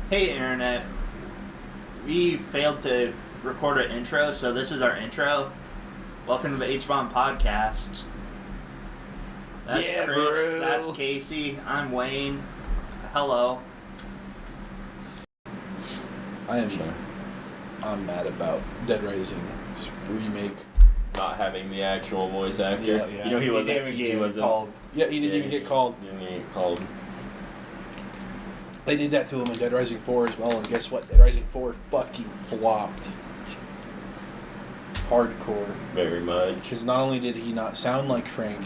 Hey, Internet. We failed to record an intro, so this is our intro. Welcome to the H-Bomb Podcast. That's Yeah, Chris. bro. That's Casey. I'm Wayne. Hello. I'm mad about Dead Rising's remake. Not having the actual voice actor. Yeah. You know he wasn't. didn't He get wasn't called. Yeah, he didn't even get called. He didn't get called. They did that to him in Dead Rising 4 as well, and guess what? Dead Rising 4 fucking flopped. Hardcore. Very much. Because not only did he not sound like Frank,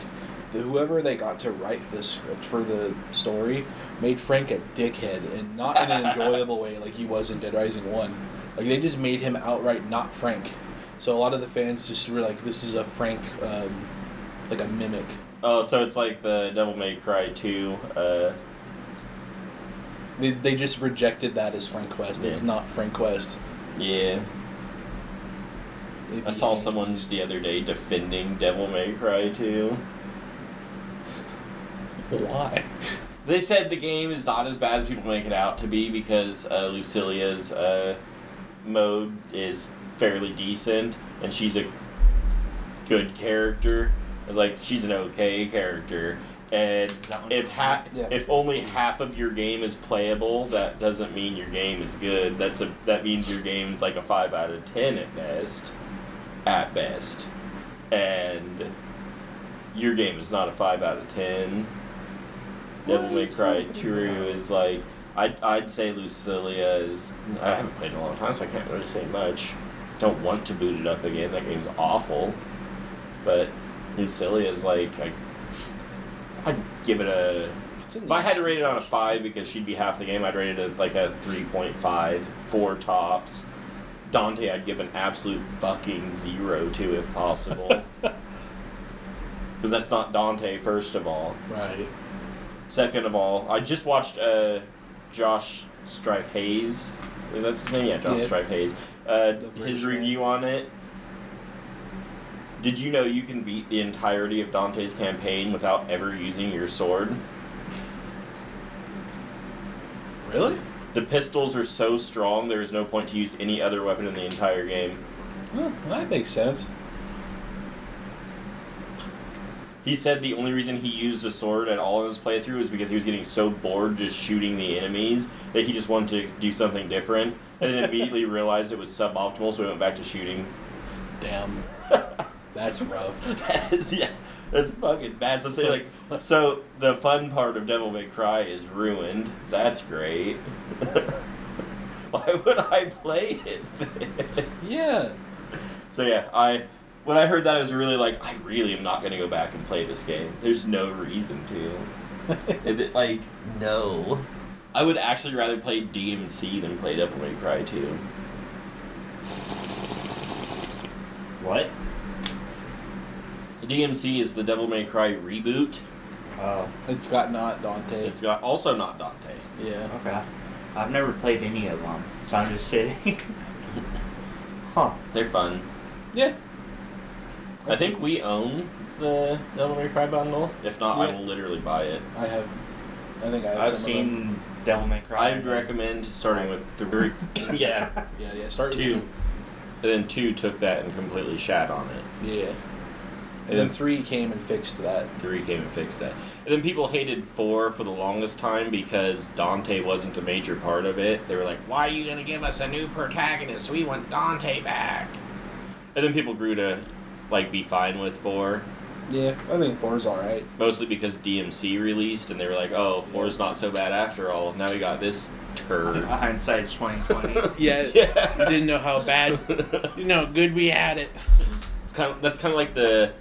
whoever they got to write the script for the story made Frank a dickhead, and not in an enjoyable way like he was in Dead Rising 1. Like, they just made him outright not Frank. So a lot of the fans just were like, this is a Frank, like a mimic. Oh, so it's like the Devil May Cry 2. They just rejected that as Frank West. Yeah. It's not Frank West. Yeah. It I saw became someone East. the other day defending Devil May Cry 2. Why? They said the game is not as bad as people make it out to be because Lucilia's mode is fairly decent, and she's a good character. It's like, she's an okay character. And if only half of your game is playable, that doesn't mean your game is good. That means your game is like a 5 out of 10 at best. At best. And your game is not a 5 out of 10. Devil May Cry 2 is like, I'd say Lucilia is, I haven't played in a long time, so I can't really say much. Don't want to boot it up again, that game's awful. But Lucilia is like, I'd give it a, if I had to rate it on a 5 because she'd be half the game, I'd rate it like a 3.5, 4 tops. Dante I'd give an absolute fucking 0 to if possible. Because that's not Dante, first of all. Right. Second of all, I just watched Josh Strife Hayes. I believe that's his name? Yeah, Josh Strife Hayes. His review on it. Did you know you can beat the entirety of Dante's campaign without ever using your sword? Really? The pistols are so strong, there is no point to use any other weapon in the entire game. Well, that makes sense. He said the only reason he used a sword at all in his playthrough is because he was getting so bored just shooting the enemies that he just wanted to do something different, and then immediately realized it was suboptimal, so he went back to shooting. Damn. That's rough. That is, yes, that's fucking bad. So I'm saying, like, so the fun part of Devil May Cry is ruined. That's great. Why would I play it then? Yeah. So yeah, when I heard that, I was really like, I really am not going to go back and play this game. There's no reason to. Like, no. I would actually rather play DMC than play Devil May Cry 2. What? DMC is the Devil May Cry reboot. Oh. It's got not Dante. It's got also not Dante. Yeah. Okay. I've never played any of them, so I'm just sitting. Huh. They're fun. Yeah. I think we own the Devil May Cry bundle. If not, I Yeah. will literally buy it. I have. I think I have I've some of them. seen Devil May Cry. I'd recommend starting with 3. Yeah. Yeah. Start with 2. 2. And then 2 took that and completely shat on it. Yeah. And then 3 came and fixed that. 3 came and fixed that. And then people hated 4 for the longest time because Dante wasn't a major part of it. They were like, why are you going to give us a new protagonist? We want Dante back. And then people grew to, like, be fine with 4. Yeah, I think 4's alright. Mostly because DMC released, and they were like, oh, 4's not so bad after all. Now we got this turd. Hindsight's 2020. Yeah. Yeah. You didn't know how bad, you know, good we had it. That's kind of like the,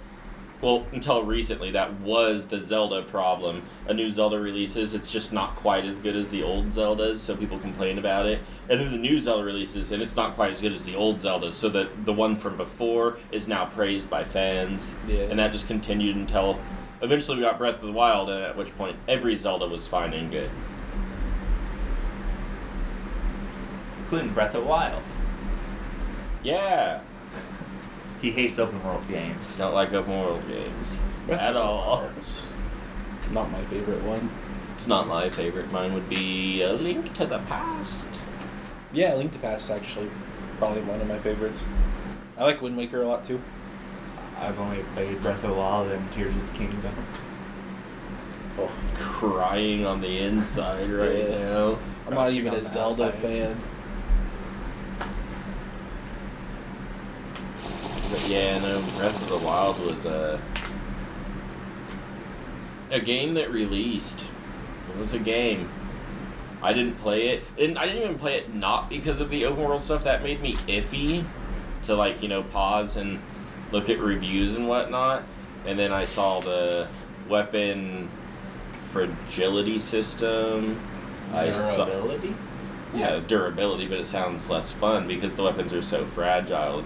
well, until recently, that was the Zelda problem. A new Zelda releases, it's just not quite as good as the old Zeldas, so people complain about it. And then the new Zelda releases, and it's not quite as good as the old Zelda, so that the one from before is now praised by fans. Yeah. And that just continued until eventually we got Breath of the Wild, and at which point every Zelda was fine and good. Including Breath of the Wild. Yeah. He hates open world games. Don't like open world games. Breath At of the all. Wild's not my favorite one. It's not my favorite. Mine would be A Link to the Past. Yeah, Link to Past is actually probably one of my favorites. I like Wind Waker a lot too. I've only played Breath of the Wild and Tears of the Kingdom. Oh, Crying on the inside right now. I'm not even a Zelda fan. But yeah, no, Breath of the Wild was a game that released. It was a game. I didn't play it, and I didn't even play it not because of the open world stuff. That made me iffy to, like, you know, pause and look at reviews and whatnot. And then I saw the weapon fragility system. Durability? Yeah, durability, but it sounds less fun because the weapons are so fragile.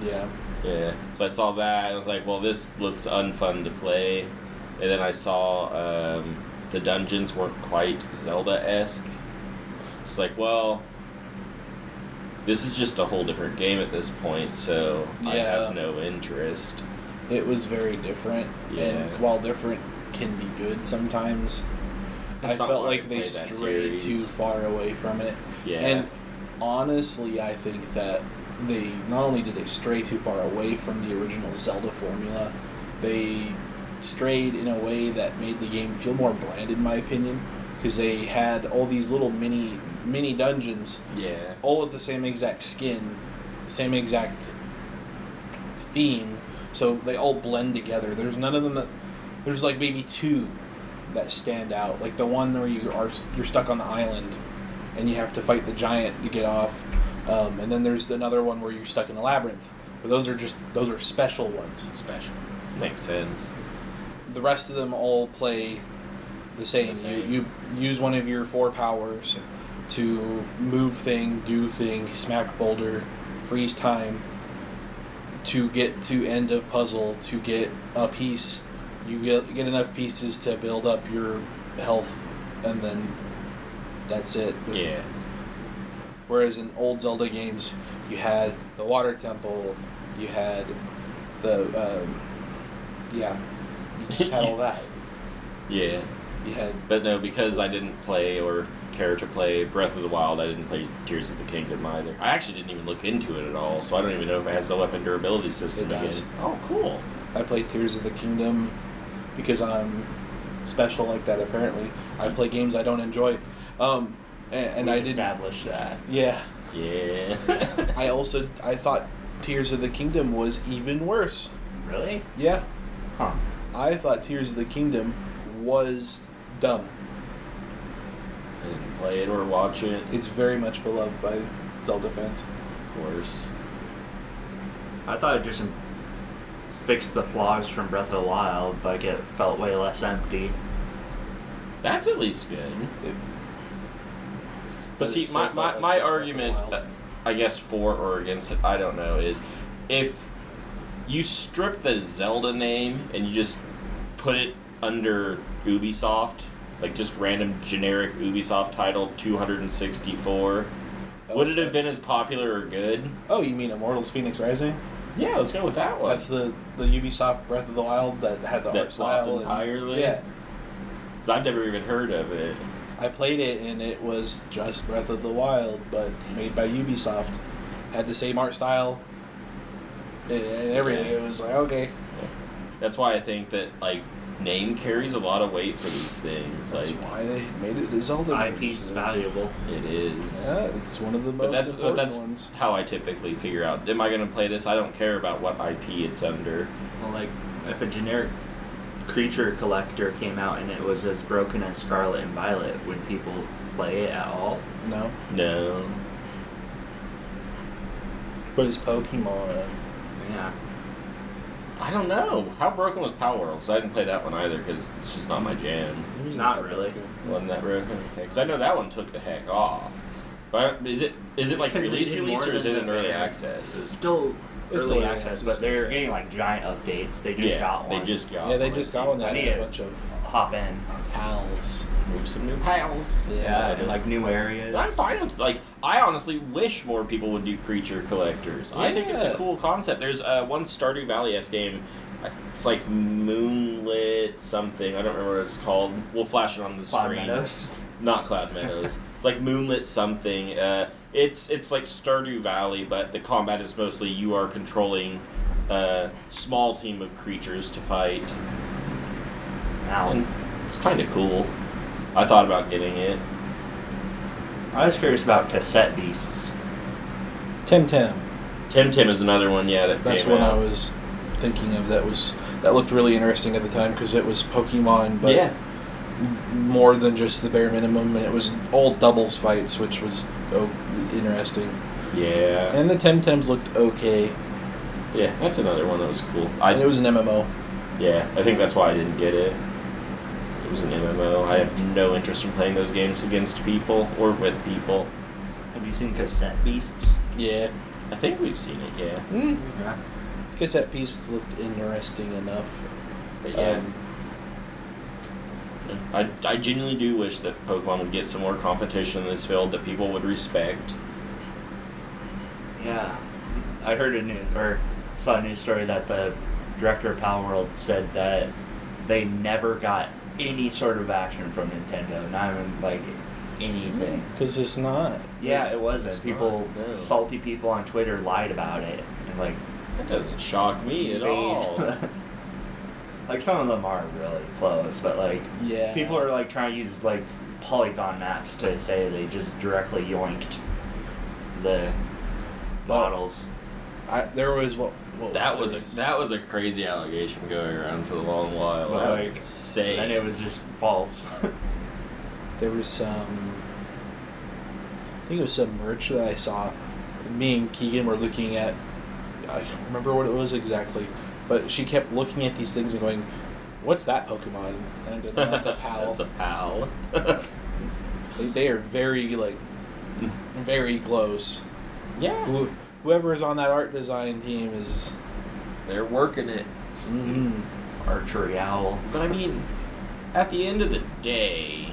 Yeah. Yeah. So I saw that, and I was like, well, this looks unfun to play. And then I saw the dungeons weren't quite Zelda-esque. It's like, well, this is just a whole different game at this point, so I have no interest. It was very different, and while different can be good sometimes, I felt like they strayed too far away from it. Yeah. And honestly, I think that they not only did they stray too far away from the original Zelda formula, they strayed in a way that made the game feel more bland, in my opinion, because they had all these little mini dungeons, all with the same exact skin, same exact theme, so they all blend together. There's none of them that there's like maybe two that stand out, like the one where you're stuck on the island and you have to fight the giant to get off, and then there's another one where you're stuck in a labyrinth. But those are special ones. Special. Makes sense. The rest of them all play the same. You use one of your 4 powers to move thing, do thing, smack boulder, freeze time, to get to end of puzzle, to get a piece. You get enough pieces to build up your health, and then that's it. Yeah. Whereas in old Zelda games, you had the water temple, you had the you just had all that. Yeah. You had. But no, because I didn't play or care to play Breath of the Wild, I didn't play Tears of the Kingdom either. I actually didn't even look into it at all, so I don't even know if it has the weapon durability system. It does. Again. Oh, cool. I played Tears of the Kingdom because I'm special like that, apparently. I play games I don't enjoy. And I didn't establish that. Yeah. Yeah. I thought Tears of the Kingdom was even worse. Really? Yeah. Huh. I thought Tears of the Kingdom was dumb. I didn't play it or watch it. It's very much beloved by Zelda fans. Of course. I thought it just fixed the flaws from Breath of the Wild, like it felt way less empty. That's at least good. But see, my argument, I guess, for or against it, I don't know, is if you strip the Zelda name and you just put it under Ubisoft, like just random generic Ubisoft title 264, would it have been as popular or good? Oh, you mean Immortals Phoenix Rising? Yeah, let's go with that one. That's the Ubisoft Breath of the Wild that had the art style entirely? Yeah. Because I've never even heard of it. I played it, and it was just Breath of the Wild, but made by Ubisoft. Had the same art style and everything. It was like, okay. That's why I think that, like, name carries a lot of weight for these things. That's why they made it a Zelda game. IP is valuable. It is. Yeah, it's one of the most important ones. How I typically figure out, am I going to play this? I don't care about what IP it's under. Well, like, if a generic creature collector came out and it was as broken as Scarlet and Violet, would people play it at all? No. No. But it's Pokemon. Yeah. I don't know. How broken was Power World? Because I didn't play that one either, because it's just not my jam. Not really. Wasn't that broken? Okay. Because I know that one took the heck off. But is it like release or is it in early access? It's still early access, but they're getting like giant updates. They just got one. They just got one. Yeah, they just got one that had a bunch of hop in pals. Move some new pals. Yeah, and like new areas. I'm fine with, like, I honestly wish more people would do creature collectors. Yeah. I think it's a cool concept. There's one Stardew Valley-esque game It's like Moonlit something. I don't remember what it's called. We'll flash it on the Cloud screen. Meadows. Not Cloud Meadows. It's like Moonlit something. It's like Stardew Valley, but the combat is mostly you are controlling a small team of creatures to fight. Wow. And it's kind of cool. I thought about getting it. I was curious about Cassette Beasts. Temtem. Temtem is another one, yeah, that That's came what out. I was thinking of. That looked really interesting at the time because it was Pokemon, but yeah. more than just the bare minimum, and it was all doubles fights, which was interesting. Yeah. And the Temtems looked okay. Yeah, that's another one that was cool. And it was an MMO. Yeah, I think that's why I didn't get it. It was an MMO. I have no interest in playing those games against people or with people. Have you seen Cassette Beasts? Yeah. I think we've seen it, yeah. Yeah. Cassette piece looked interesting enough. But yeah. I genuinely do wish that Pokemon would get some more competition in this field that people would respect. Yeah. I heard saw a news story that the director of Pal World said that they never got any sort of action from Nintendo, not even like anything. Because it's not. Yeah, it wasn't. It's People, not, no. salty people on Twitter lied about it, and like That doesn't shock me at all. like some of them are really close, but like Yeah. people are like trying to use like Polygon maps to say they just directly yoinked the models. There was That was a crazy allegation going around for a long while. But, That was like, insane. And it was just false. There was some. I think it was some merch that I saw. Me and Keegan were looking at. I don't remember what it was exactly, but she kept looking at these things and going, "What's that Pokemon?" And I go, "No, "That's a pal." That's a pal. They are very very close. Yeah. Whoever is on that art design team is. They're working it. Archery owl. But I mean, at the end of the day,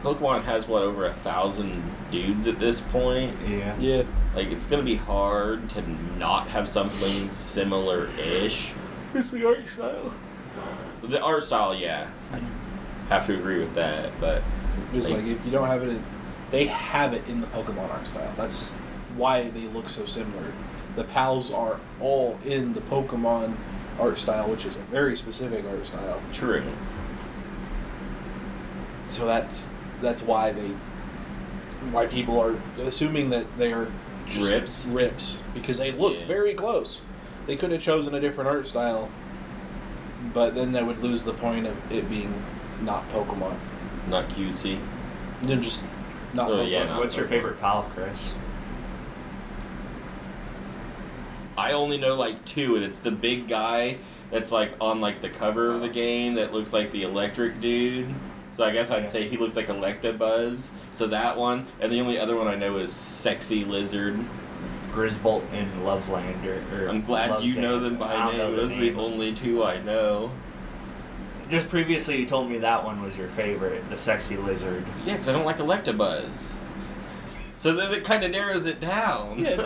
Pokemon has over 1,000 dudes at this point. Yeah. Yeah. Like, it's gonna be hard to not have something similar-ish. It's the art style. The art style, yeah, I have to agree with that. But It's like if you don't have it, they have it in the Pokemon art style. That's just why they look so similar. The pals are all in the Pokemon art style, which is a very specific art style. true. So that's why people are assuming that they are just rips because they look very close. They could have chosen a different art style, but then that would lose the point of it being not Pokemon. Not cutesy. Then just not Oh, Pokemon. yeah, no. What's your favorite pal, Chris? I only know like two, and it's the big guy that's like on like the cover of the game that looks like the electric dude. So I guess I'd say he looks like Electabuzz. So that one, and the only other one I know is Sexy Lizard. Grisbolt and Lovelander. I'm glad you know them by name. Those are the only two I know. Just previously, you told me that one was your favorite, the Sexy Lizard. Yeah, because I don't like Electabuzz. So then it kind of narrows it down. Yeah,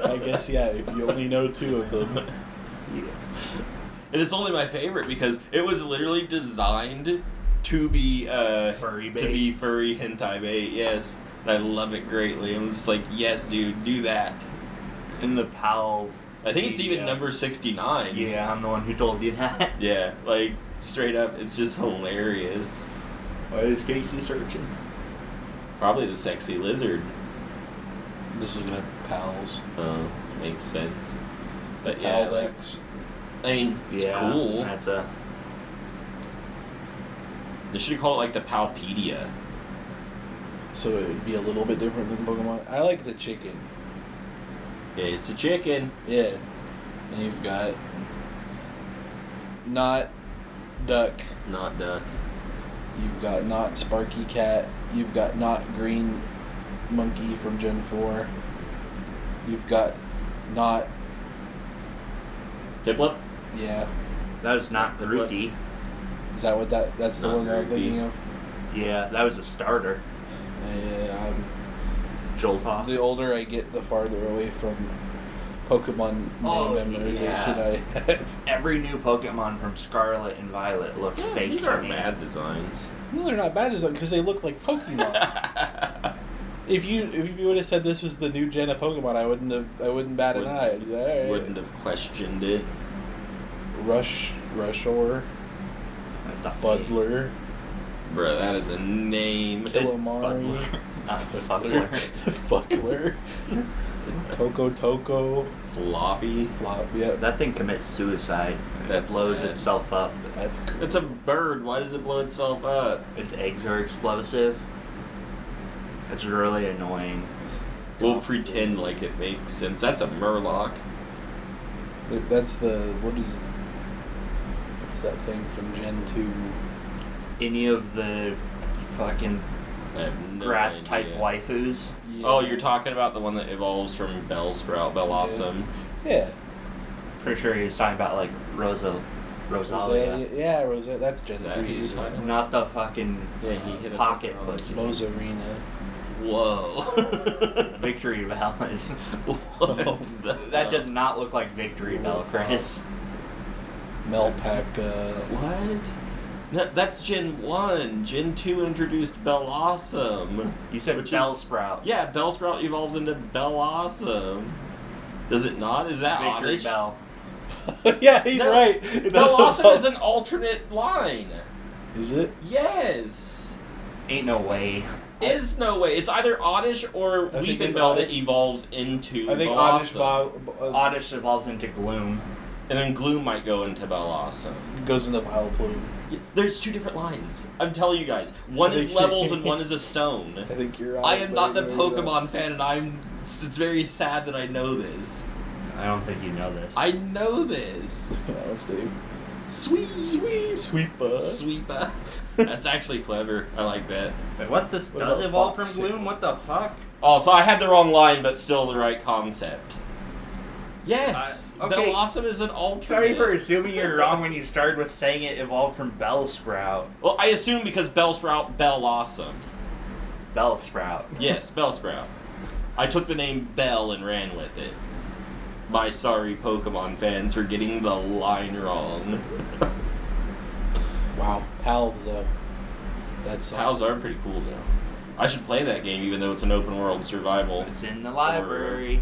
I guess, yeah, if you only know two of them. Yeah. And it's only my favorite because it was literally designed to be Furry bait. to be furry hentai bait, yes. And I love it greatly. I'm just like, yes, dude, do that. In the pal. I think it's even number 69. Yeah, I'm the one who told you that. Yeah, like, straight up, it's just hilarious. Why is Casey searching? Probably the Sexy Lizard. Just looking at pals. Oh, makes sense. But Pal yeah, like, decks. I mean, it's cool. That's a. They should call it like the Palpedia. So it would be a little bit different than Pokemon. I like the chicken. It's a chicken. Yeah. And you've got not duck. Not duck. You've got not Sparky Cat. You've got not Green Monkey from Gen 4. You've got not. Piplup? Yeah. That was not Grookey. Is that what that's the Not one I'm thinking of? Yeah, that was a starter. Yeah, Joltoff. the older I get, the farther away from Pokemon name memorization I have. Every new Pokemon from Scarlet and Violet look fake. These to aren't me. bad designs. No, they're not bad design because they look like Pokemon. If you would have said this was the new gen of Pokemon, I wouldn't bat an eye. I'd be like, all right. Wouldn't have questioned it. Rushor, That's a Fuddler, Bruh, that is a name. Killamari, Not Fuddler. Fuckler, Toko, Floppy. Flop. Yeah, That thing commits suicide. It That's blows sad. itself up. that's cool. It's a bird. Why does it blow itself up? Its eggs are explosive. It's really annoying. We'll pretend like it makes sense. That's a Murloc. That's what's that thing from Gen 2? Any of the fucking I have no grass type idea. waifus. Yeah. Oh, you're talking about the one that evolves from Bellsprout, Bellossom. Yeah. Pretty sure he was talking about like Rosalia. Yeah, Rosalia. That's Gen Is that who 3. you're talking about? Not the fucking Yeah, he hit us pocket with pussy. Mozarina. Whoa. Victory Bell is. What the That does hell? not look like Victory Bell, Chris. Melpac. What? No, that's Gen 1. Gen 2 introduced Bellossom. You said Which is- Bellsprout. Yeah, Bellsprout evolves into Bellossom. Does it not? Is that Victory oddish? Bell. Yeah, he's No, right. Bellossom is an alternate line. Is it? Yes. Ain't no way. Is no way. It's either Oddish or I think Weeping it's Bell Oddish. that evolves into I think Bellossom. Oddish evolves into Gloom. And then Gloom might go into Bellossom. goes into Vileplume. There's two different lines. I'm telling you guys. One I is think- levels and one is a stone. I think you're right. I am not the but you're right. Pokemon fan, and it's very sad that I know this. I don't think you know this. I know this. That one's Dave. Sweet. Sweeper. Sweeper. That's actually clever. I like that. Wait, what? This What does about evolve from Foxy? Gloom? What the fuck? Oh, so I had the wrong line, but still the right concept. Yes. Okay. Bellossom is an alternate. Sorry for assuming you're wrong when you started with saying it evolved from Bellsprout. Well, I assume because Bellsprout, Bellossom. Bellsprout. Yes, Bellsprout. I took the name Bell and ran with it. My sorry Pokemon fans for getting the line wrong. Wow. Pals, though. That's Pals are pretty cool, though. I should play that game even though it's an open world survival. It's in the library.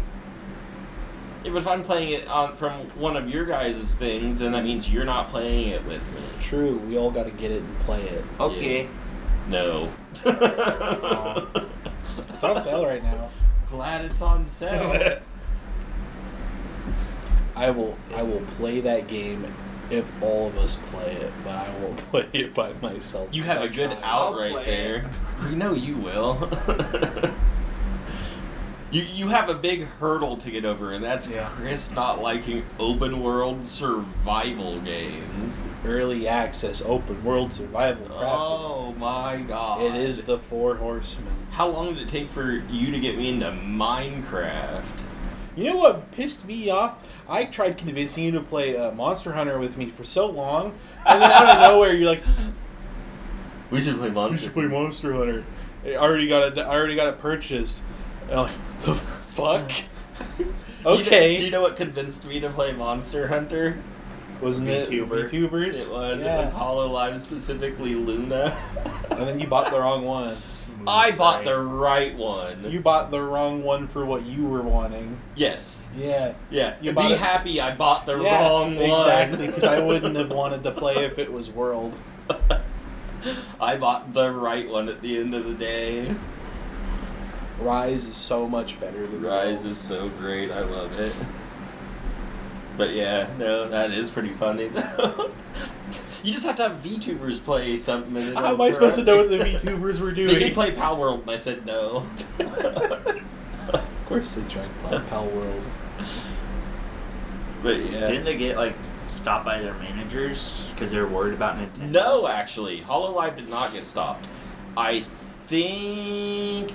Yeah, but if I'm playing it from one of your guys' things, then that means you're not playing it with me. true. We all got to get it and play it. Okay. No. It's on sale right now. Glad it's on sale. I will play that game if all of us play it, but I won't play it by myself. You 'cause have I a good tried. out I'll right play there. You know you will. You have a big hurdle to get over, and that's Yeah. Chris not liking open world survival games. Early access, open world survival crafting. Oh my god. It is the Four Horsemen. How long did it take for you to get me into Minecraft? You know what pissed me off? I tried convincing you to play Monster Hunter with me for so long, and then out of nowhere you're like, We should play "We Monster. should play Monster Hunter." I already got it purchased. And I'm like, the fuck? Okay. Do you know what convinced me to play Monster Hunter? Wasn't it VTuber. VTubers? It was. Yeah. It was HoloLive, specifically Luna. And then you bought the wrong one. I bought the right one. You bought the wrong one for what you were wanting. Yes. Yeah. Yeah. You Be bought it- happy I bought the Yeah, wrong one. exactly, because I wouldn't have wanted to play if it was World. I bought the right one at the end of the day. Rise is so much better than Rise World. is so great. I love it. But yeah, no, that is pretty funny though. You just have to have VTubers play something. And How am I supposed to know what the VTubers were doing? They did play Pal World, and I said no. Of course they tried to play Pal World. But yeah. Didn't they get like stopped by their managers because they were worried about Nintendo? No, actually, HoloLive did not get stopped. I think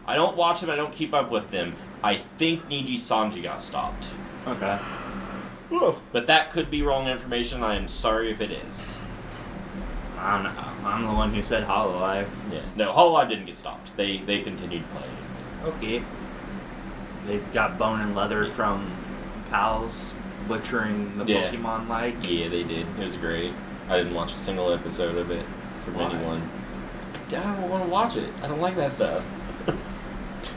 I don't watch them. I don't keep up with them. I think Niji Sanji got stopped, Okay. Whoa. but that could be wrong information. I am sorry if it is. I don't know. I'm the one who said HoloLive. Yeah, no, HoloLive didn't get stopped. They continued playing. Okay. They got Bone and Leather from pals butchering the Yeah. Pokemon like. Yeah, they did. It was great. I didn't watch a single episode of it from Why? anyone. I don't want to watch it. I don't like that stuff.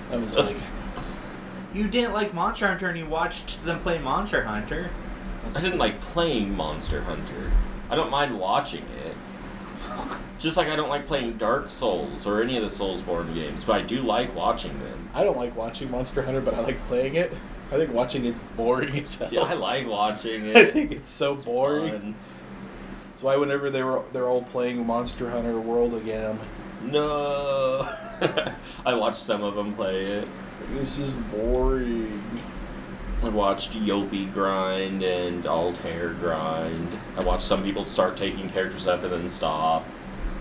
That was like, You didn't like Monster Hunter and you watched them play Monster Hunter. that's I didn't like playing Monster Hunter. I don't mind watching it. Just like I don't like playing Dark Souls or any of the Soulsborne games, but I do like watching them. I don't like watching Monster Hunter, but I like playing it. I think watching it's boring as hell. See, I like watching I it. think it's so boring. Fun. That's why whenever they're all playing Monster Hunter World again, I'm like, No. I watched some of them play it. this is boring. I watched Yopi grind and Altair grind. I watched some people start taking characters up and then stop.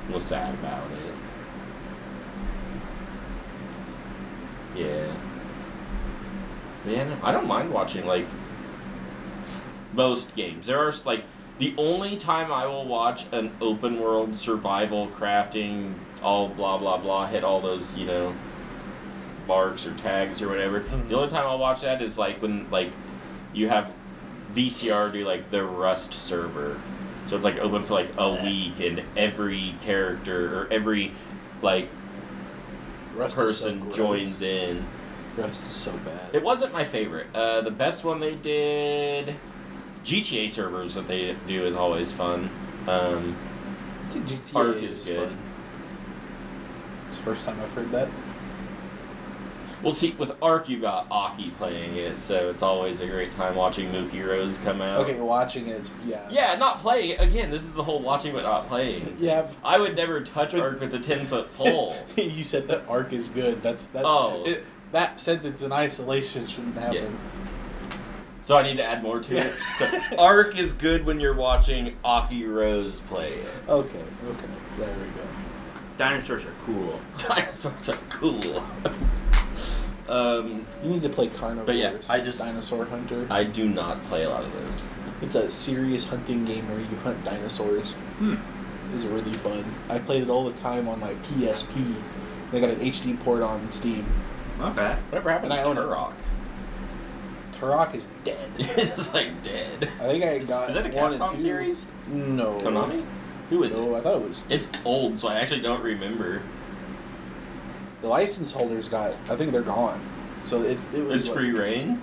I was sad about it. Yeah. Yeah, no, I don't mind watching, like, most games. There are, like, the only time I will watch an open world survival crafting, all blah blah blah, hit all those, you know, marks or tags or whatever. Mhm. The only time I'll watch that is, like, when, like, you have VCR do, like, the Rust server. So it's, like, open for, like, a week, and every character, or every, like, Rust person is so gross. joins in. Rust is so bad. It wasn't my favorite. The best one they did... GTA servers that they do is always fun. I think GTA Arc is is good. fun. It's the first time I've heard that. Well, see, with Arc you got Aki playing it, so it's always a great time watching Mookie Rose come out. Okay, watching it, it's, yeah. Yeah, not playing it. Again, this is the whole watching but not playing. Yeah. I would never touch Arc with a 10-foot pole. You said that Arc is good. That. Oh. That sentence in isolation shouldn't happen. Yeah. So I need to add more to it. So Arc is good when you're watching Aki Rose play it. Okay, there we go. Dinosaurs are cool. Dinosaurs are cool. You need to play Carnivores. But yeah, I just- Dinosaur Hunter. I do not play a lot of those. It's a serious hunting game where you hunt dinosaurs. It's really fun. I played it all the time on my PSP. They got an HD port on Steam. Okay. Whatever happened And to I own it. Turok? Turok is dead. It's like dead. I think I got Is that a 1 and Capcom 2. series? No. Konami? Who is No, it? I thought it was. It's old, so I actually don't remember. The license holders got. I think they're gone. So it was. It's like- Free Reign?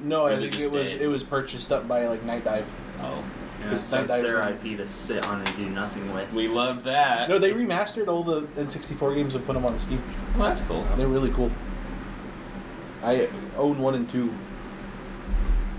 No, Or I is it think just it was. dead? It was purchased up by like Night Dive. Oh. Yeah, It's so it's Night their Dive's IP to sit on and do nothing with. We love that. No, they remastered all the N64 games and put them on Steam. Well, that's cool. They're really cool. I own 1 and 2.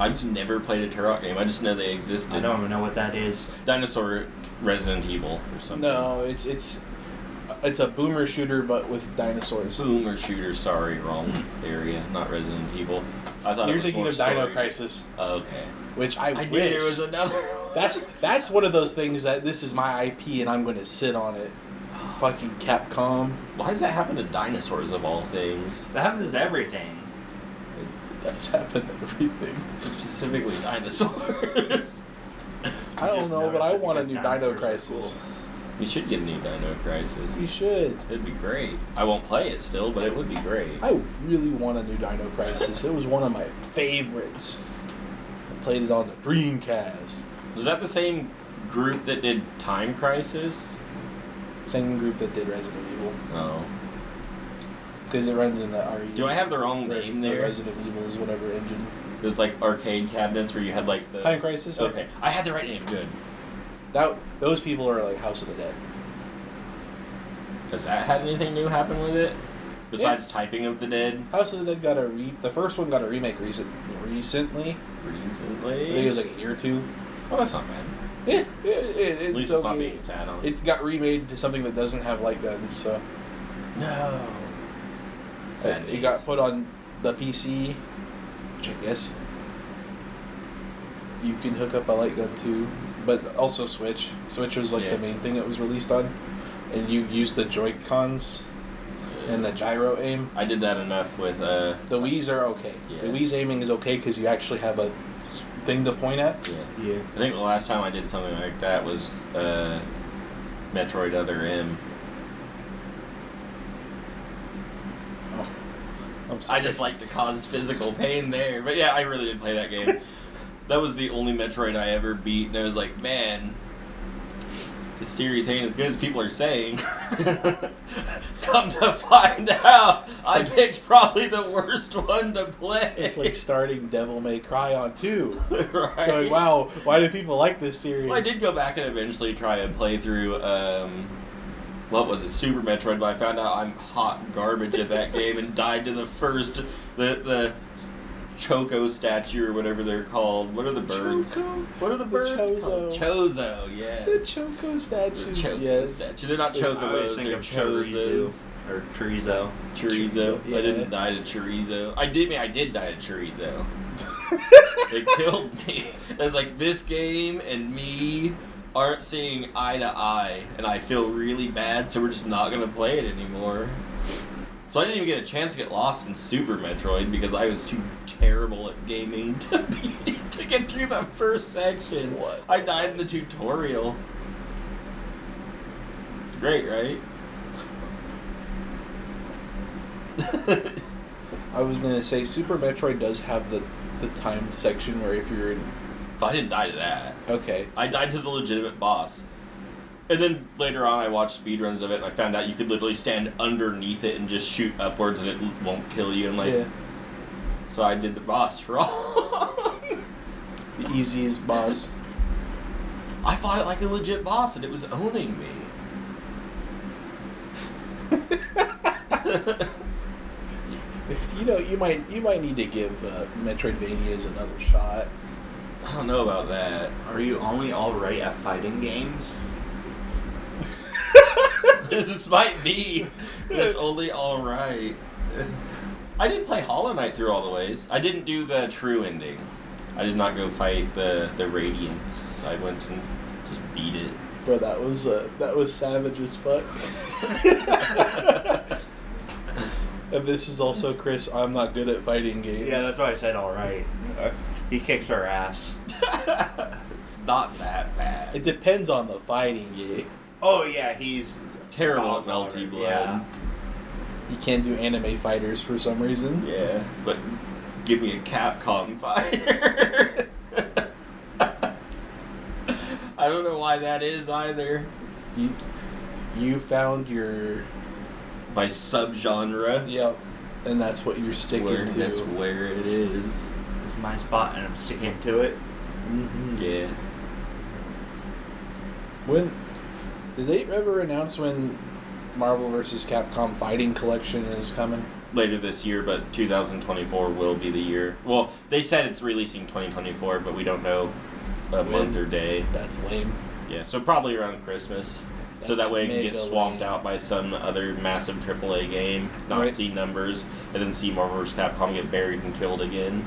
I just never played a Turok game. I just know they existed. I don't even know what that is. Dinosaur Resident Evil or something. No, it's a boomer shooter but with dinosaurs. Boomer shooter, sorry, wrong area, not Resident Evil. I thought You're it was thinking more of Dino story. Crisis, Oh, okay. which I I knew wish. there was another. That's one of those things that this is my IP and I'm going to sit on it. Fucking Capcom. Why does that happen to dinosaurs of all things? That happens to everything. It does happen to everything. Specifically dinosaurs. I don't just know, but I noticed it want a because new Dino dinosaurs are Crisis. We should get a new Dino Crisis. You should. It'd be great. I won't play it still, but it would be great. I really want a new Dino Crisis. It was one of my favorites. I played it on the Dreamcast. Was that the same group that did Time Crisis? Same group that did Resident Evil. Oh. Because it runs in the RE. Do I have the wrong name The there? Resident Evil is whatever engine. There's like arcade cabinets where you had like the... Time Crisis? yeah. Okay. I had the right name. Good. Those people are like House of the Dead. Has that had anything new happen with it? Besides Typing of the Dead? House of the Dead got the first one got a remake recently. I think it Recently? was like a year or two. Well, that's not bad. Yeah, At least it's not okay. being sat on. It got remade to something that doesn't have light guns, so No. Sad it days. got put on the PC, which I guess you can hook up a light gun to, but also Switch. Switch was like Yeah. the main thing it was released on, and you use the Joy-Cons and the gyro aim. I did that enough with The Wii's are okay. Yeah. The Wii's aiming is okay because you actually have a thing to point at. yeah. Yeah. I think the last time I did something like that was Metroid Other M. I just like to cause physical pain there. But yeah, I really did play that game. That was the only Metroid I ever beat, and I was like, man, this series ain't as good as people are saying. Come to find out, I picked probably the worst one to play. It's like starting Devil May Cry on 2. Right. Like, wow, why do people like this series? Well, I did go back and eventually try and play through, what was it, Super Metroid, but I found out I'm hot garbage at that game and died to the first, the Choco statue or whatever they're called. What are the birds? Choco? What are the birds called? Chozo, yes. The Choco statues, yes. Statue. They're not I always chocobos, think they're of chorizo. chozos. Or chorizo. Chorizo. Yeah. I didn't die to chorizo. I did die to chorizo. They killed me. It was like, this game and me aren't seeing eye to eye, and I feel really bad, so we're just not gonna play it anymore. So I didn't even get a chance to get lost in Super Metroid because I was too terrible at gaming to get through the first section. What? I died in the tutorial. It's great, right? I was going to say, Super Metroid does have the timed section where if you're in... But I didn't die to that. Okay. I died to the legitimate boss. And then later on I watched speedruns of it and I found out you could literally stand underneath it and just shoot upwards and it won't kill you. And like, Yeah. So I did the boss wrong. The easiest boss. I fought it like a legit boss and it was owning me. You know, you might need to give Metroidvanias another shot. I don't know about that. Are you only alright at fighting games? This might be. It's only alright. I didn't play Hollow Knight through all the ways. I didn't do the true ending. I did not go fight the Radiants. I went and just beat it. Bro, that was savage as fuck. And this is also Chris. I'm not good at fighting games. Yeah, that's why I said alright. He kicks our ass. It's not that bad. It depends on the fighting game. Oh yeah, he's Terrible at Melty Blood. Yeah. You can't do anime fighters for some reason. Yeah, but give me a Capcom fighter. I don't know why that is either. You found your... My subgenre. Yep. And that's what you're sticking to. That's where it is. This is my spot and I'm sticking to it. Mm-hmm. Yeah. When... Did they ever announce when Marvel vs. Capcom Fighting Collection is coming? Later this year, but 2024 will be the year. Well, they said it's releasing 2024, but we don't know a month or day. That's lame. Yeah, so probably around Christmas. So That's that way it can get mega swamped lame. out by some other massive AAA game, not Right. see numbers, and then see Marvel vs. Capcom get buried and killed again.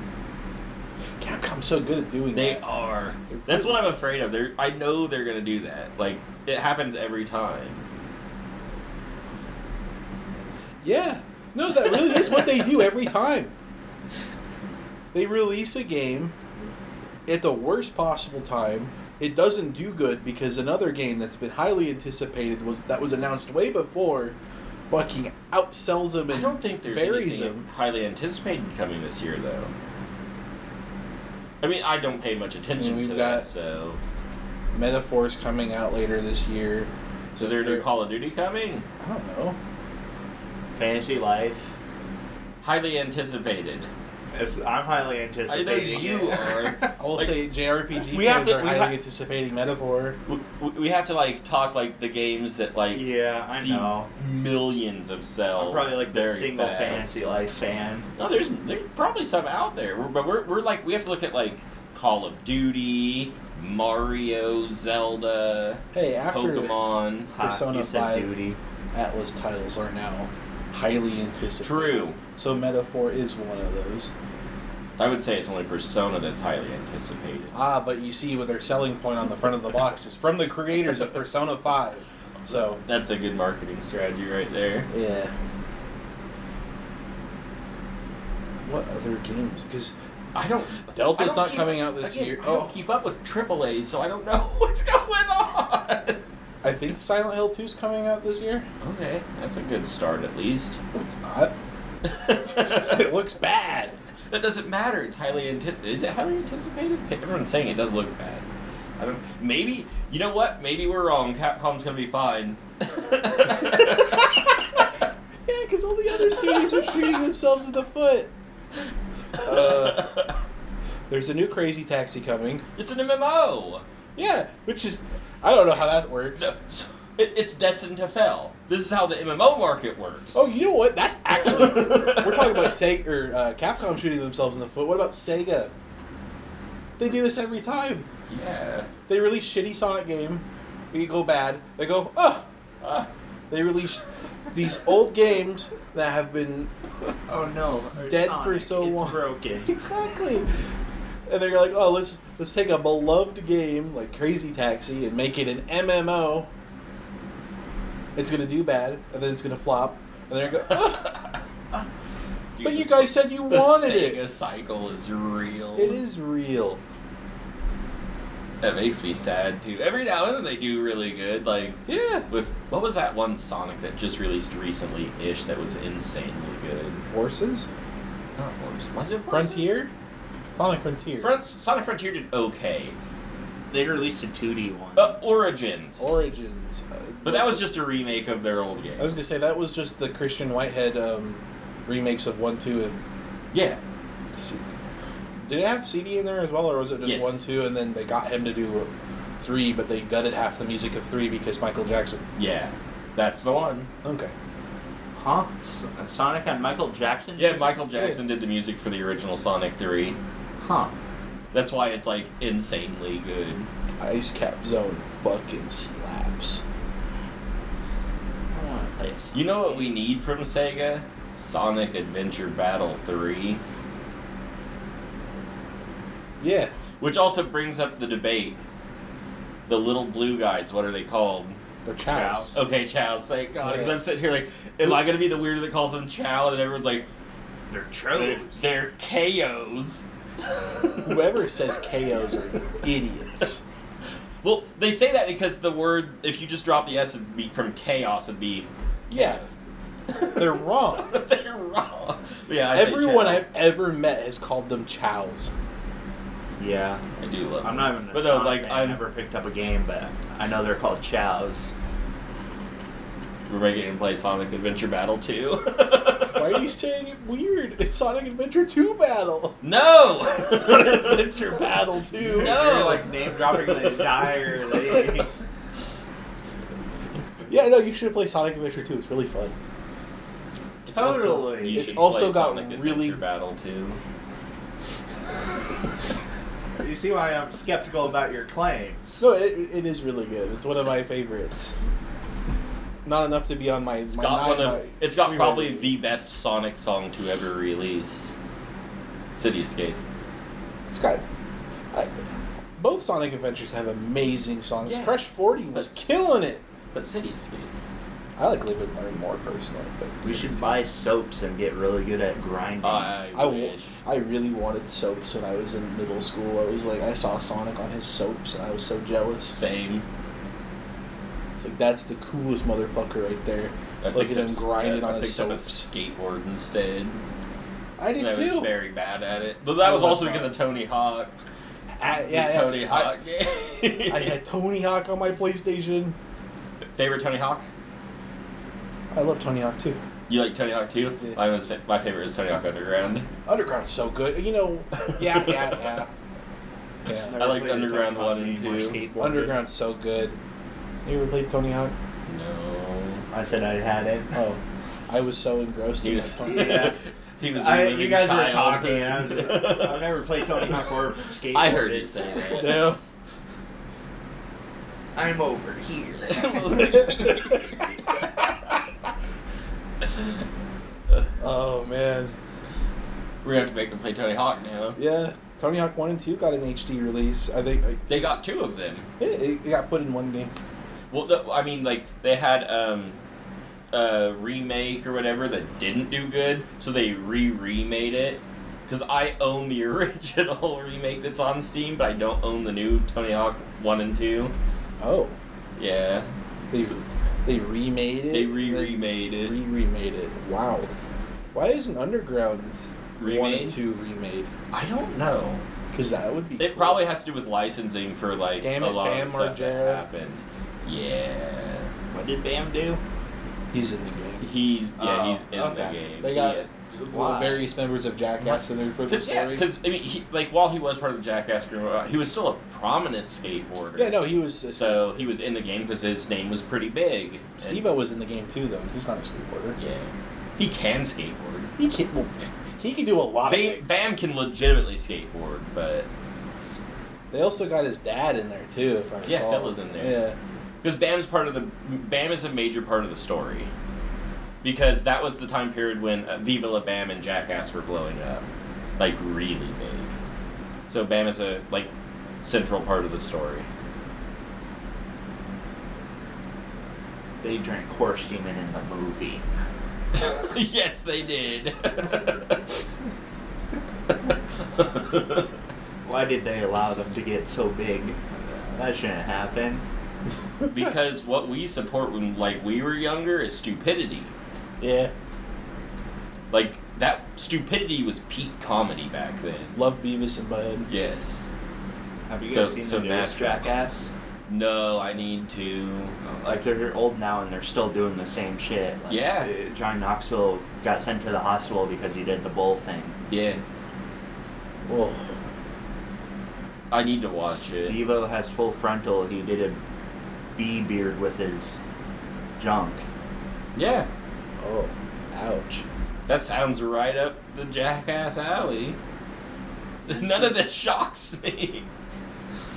Capcom's so good at doing They that. are. That's what I'm afraid of. I know they're going to do that. Like, it happens every time. Yeah. No, that really is what they do every time. They release a game at the worst possible time. It doesn't do good because another game that's been highly anticipated that was announced way before fucking outsells them and I don't think there's buries anything them. highly anticipated coming this year, though. I mean, I don't pay much attention we've to got- that, so... Metaphor's coming out later this year. So Is there a new if Call of Duty coming? I don't know. Fantasy Life. Highly anticipated. I'm highly I anticipating. know you are. I will Like, say JRPG we have fans to- are we highly ha- anticipating Metaphor. We have to, like, talk, like, the games that, like, Yeah, I see know. millions of cells. I'm probably like the very single fast. Fantasy Life fan. No, there's probably some out there, but we're like, we have to look at, like, Call of Duty, Mario, Zelda, Hey, after Pokemon. Persona you said 5 duty. Atlas titles are now highly anticipated. True. So Metaphor is one of those. I would say it's only Persona that's highly anticipated. Ah, but you see with their selling point on the front of the box is from the creators of Persona 5. So, That's a good marketing strategy right there. yeah. What other games? Because I don't. Delta's I don't not coming out this year. I don't keep up with AAA, so I don't know what's going on. I think Silent Hill 2 is coming out this year. Okay, that's a good start at least. It's not. It looks bad. That doesn't matter. It's highly Is it highly anticipated? Everyone's saying it does look bad. I don't. Maybe you know what? Maybe we're wrong. Capcom's gonna be fine. Yeah, because all the other studios are shooting themselves in the foot. There's a new Crazy Taxi coming. It's an MMO. Yeah, which is I don't know how that works. No, it's destined to fail. This is how the MMO market works. Oh, you know what? That's actually we're talking about Sega or Capcom shooting themselves in the foot. What about Sega? They do this every time. Yeah. They release shitty Sonic game. They go bad. They go, They release these old games that have been Oh no! dead Sonic, for so long. It's broken. Exactly. And they're like, oh, let's take a beloved game like Crazy Taxi and make it an MMO. It's gonna do bad, and then it's gonna flop, and they're gonna go. Dude, But you guys said you wanted the Sega it. cycle is real. It is real. That makes me sad too. Every now and then they do really good. Like Yeah. with what was that one Sonic that just released recently-ish that was insanely good? Forces? Not Forces. Was it Forces? Frontier? Sonic Frontier. Sonic Frontier did okay. They released a 2D one. Origins. Origins. But that was just a remake of their old game. I was gonna say that was just the Christian Whitehead remakes of 1, 2, and Yeah. Did it have CD in there as well, or was it just Yes. 1, 2, and then they got him to do 3, but they gutted half the music of 3 because Michael Jackson? Yeah. That's the one. Okay. Huh? Sonic had Michael Jackson? Yeah, music? Michael Jackson did the music for the original Sonic 3. Huh. That's why it's like insanely good. Ice Cap Zone fucking slaps. I want to play this. You know what we need from Sega? Sonic Adventure Battle 3. Yeah. Which also brings up the debate. The little blue guys, what are they called? They're chows. Okay, chows, thank God. Because Yeah. I'm sitting here like, am I going to be the weirdo that calls them chow? And then everyone's like, They're tros. they're KOs. Whoever says KOs are idiots. Well, they say that because the word, if you just drop the S it'd be from chaos, it'd be Yeah. chaos. They're wrong. They're wrong. Yeah, I say Everyone chow. I've ever met has called them chows. Yeah. I do love I'm them. not even a But no, Sonic like, fan. I'm- I never picked up a game, but I know they're called chows. We're making him play Sonic Adventure Battle 2. Why are you saying it weird? It's Sonic Adventure 2 Battle. No! Sonic Adventure Battle 2. No. You're like name dropping the entirely. Yeah, no, you should play Sonic Adventure 2. It's really fun. It's also- Totally. You It's should also play got Sonic really- Adventure Battle 2. You see why I'm skeptical about your claims. No, it is really good. It's one of my favorites. Not enough to be on my. It's got three probably rating. the best Sonic song to ever release. City Escape. It's got. Both Sonic Adventures have amazing songs. Yeah. Crush 40 was But- killing it. But City Escape. I like Live and Learn more personally, but We should buy soaps and get really good at grinding. I wish. I really wanted soaps when I was in middle school. I was like, I saw Sonic on his soaps, and I was so jealous. Same. It's like that's the coolest motherfucker right there. Look at him grinding on his I picked up a soaps. skateboard instead. I did And I too. was very bad at it. But that was was also fun. because of Tony Hawk. Yeah, The Tony Hawk game. I had Tony Hawk on my PlayStation. Favorite Tony Hawk? I love Tony Hawk too. You like Tony Hawk too? Yeah. My favorite is Tony Hawk Underground. Underground's so good. You know, yeah. Never I liked played Underground Tony Hawk 1 and game or 2. skateboarded. Underground's so good. You ever played Tony Hawk? No. I said I had it. Oh, I was so engrossed He in was, Tony Yeah. he was You reliving guys were childhood. talking. I've never played Tony Hawk or skateboarded. I heard you say that. Yeah. I'm over here. Oh man. We're gonna have to make them play Tony Hawk now. Yeah. Tony Hawk 1 and 2 got an HD release. I think They got 2 of them. it got put in one game. Well, no, I mean, like, they had a remake or whatever that didn't do good, so they remade it. Because I own the original remake that's on Steam, but I don't own the new Tony Hawk 1 and 2. Oh. Yeah. They remade it. They remade it. Remade it. Wow. Why isn't Underground 1 Remade? and 2 remade? I don't know. Because that would be It cool. probably has to do with licensing for like Damn a it, lot Bam of stuff that Margera. happened. Yeah. What did Bam do? He's in the game. He's in okay. the game. They got Why? various members of Jackass in there for the story. Because I mean, while he was part of the Jackass crew, he was still a prominent skateboarder. Yeah, no, he was. So he was in the game because his name was pretty big. And- Steve-O was in the game too, though, and he's not a skateboarder. Yeah, he can skateboard. He can. Well, he can do a lot of things. Bam can legitimately skateboard, but They also got his dad in there too. If I recall. Yeah, Phil was in there. Yeah. because Bam is a major part of the story. Because that was the time period when Viva La Bam and Jackass were blowing up, like really big. So Bam is a central part of the story. They drank horse semen in the movie. Yes, they did. Why did they allow them to get so big? That shouldn't happen. Because what we support when we were younger is stupidity. Yeah. That stupidity was peak comedy back then. Love Beavis and Butthead. Yes. Have you So- guys seen so the newest natural. Jackass? No, I need to. They're old now and they're still doing the same shit. Yeah. Johnny Knoxville got sent to the hospital because he did the bull thing. Yeah. Well, I need to watch it. Steve-O has full frontal. He did a bee beard with his junk. Yeah. oh, ouch. That sounds right up the Jackass alley. None of this shocks me.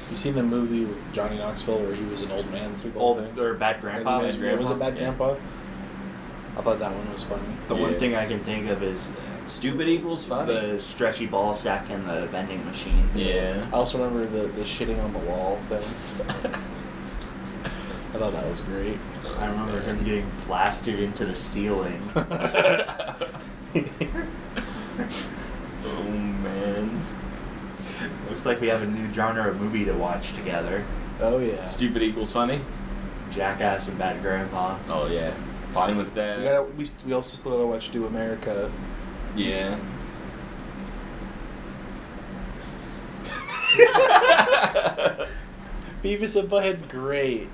You seen the movie with Johnny Knoxville where he was an old man through the whole Old thing? or Bad Grandpa. Was it Bad Yeah. Grandpa? I thought that one was funny. The one Yeah. thing I can think of is Stupid equals funny. the stretchy ball sack and the vending machine. Yeah. I also remember the shitting on the wall thing. I thought that was great. I remember him getting blasted into the ceiling. Oh man. Looks like we have a new genre of movie to watch together. Oh yeah. Stupid equals funny? Jackass and Bad Grandpa. Oh yeah. Fine with that. We also still gotta watch Do America. Yeah. Beavis and Butthead's great.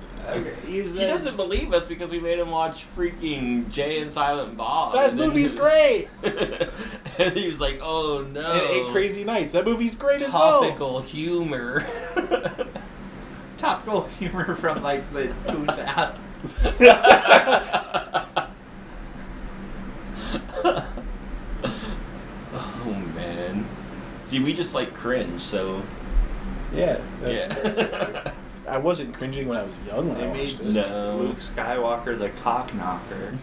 He doesn't believe us because we made him watch freaking Jay and Silent Bob. That and then movie's he was- great. And he was like, "Oh no!" And 8 Crazy Nights. That movie's great as well. Topical humor. Topical humor from the 2000s. Oh man. See, we just cringe, so Yeah. yeah. That's I wasn't cringing when I was young when They I made watched it. No. Luke Skywalker the cock knocker.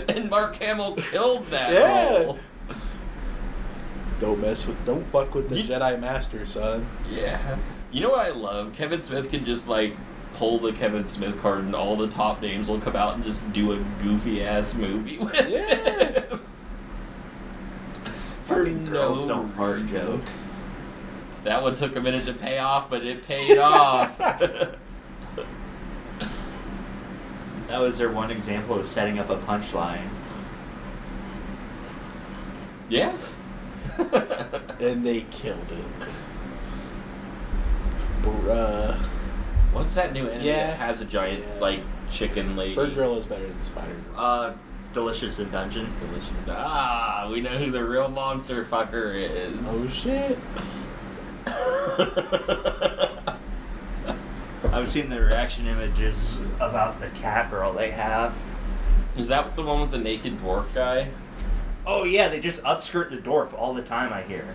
And Mark Hamill killed that Yeah. role. Don't fuck with the You- Jedi Master, son. Yeah. You know what I love? Kevin Smith can just pull the Kevin Smith card and all the top names will come out and just do a goofy ass movie with Yeah. him. For Fucking girls no don't fart reason. joke. That one took a minute to pay off, but it paid off. That was their one example of setting up a punchline. Yeah. And they killed it. What's that new anime Yeah. that has a giant Yeah. chicken lady? Bird Girl is better than Spider Girl. Delicious in Dungeon. Delicious. Ah, we know who the real monster fucker is. Oh shit. I've seen the reaction images about the cat girl they have. Is that the one with the naked dwarf guy? Oh yeah, they just upskirt the dwarf all the time, I hear.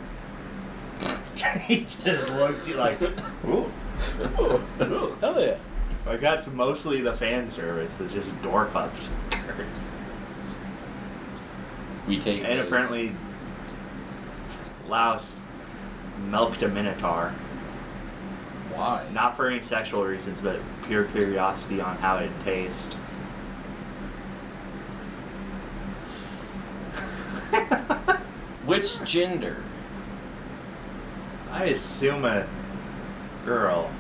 He just looked like, ooh. Hell yeah. Like that's mostly the fan service, is just dwarf upskirt. We take And those. apparently Laos milked a minotaur. Why? Not for any sexual reasons, but pure curiosity on how it'd taste. Which gender? I assume a girl.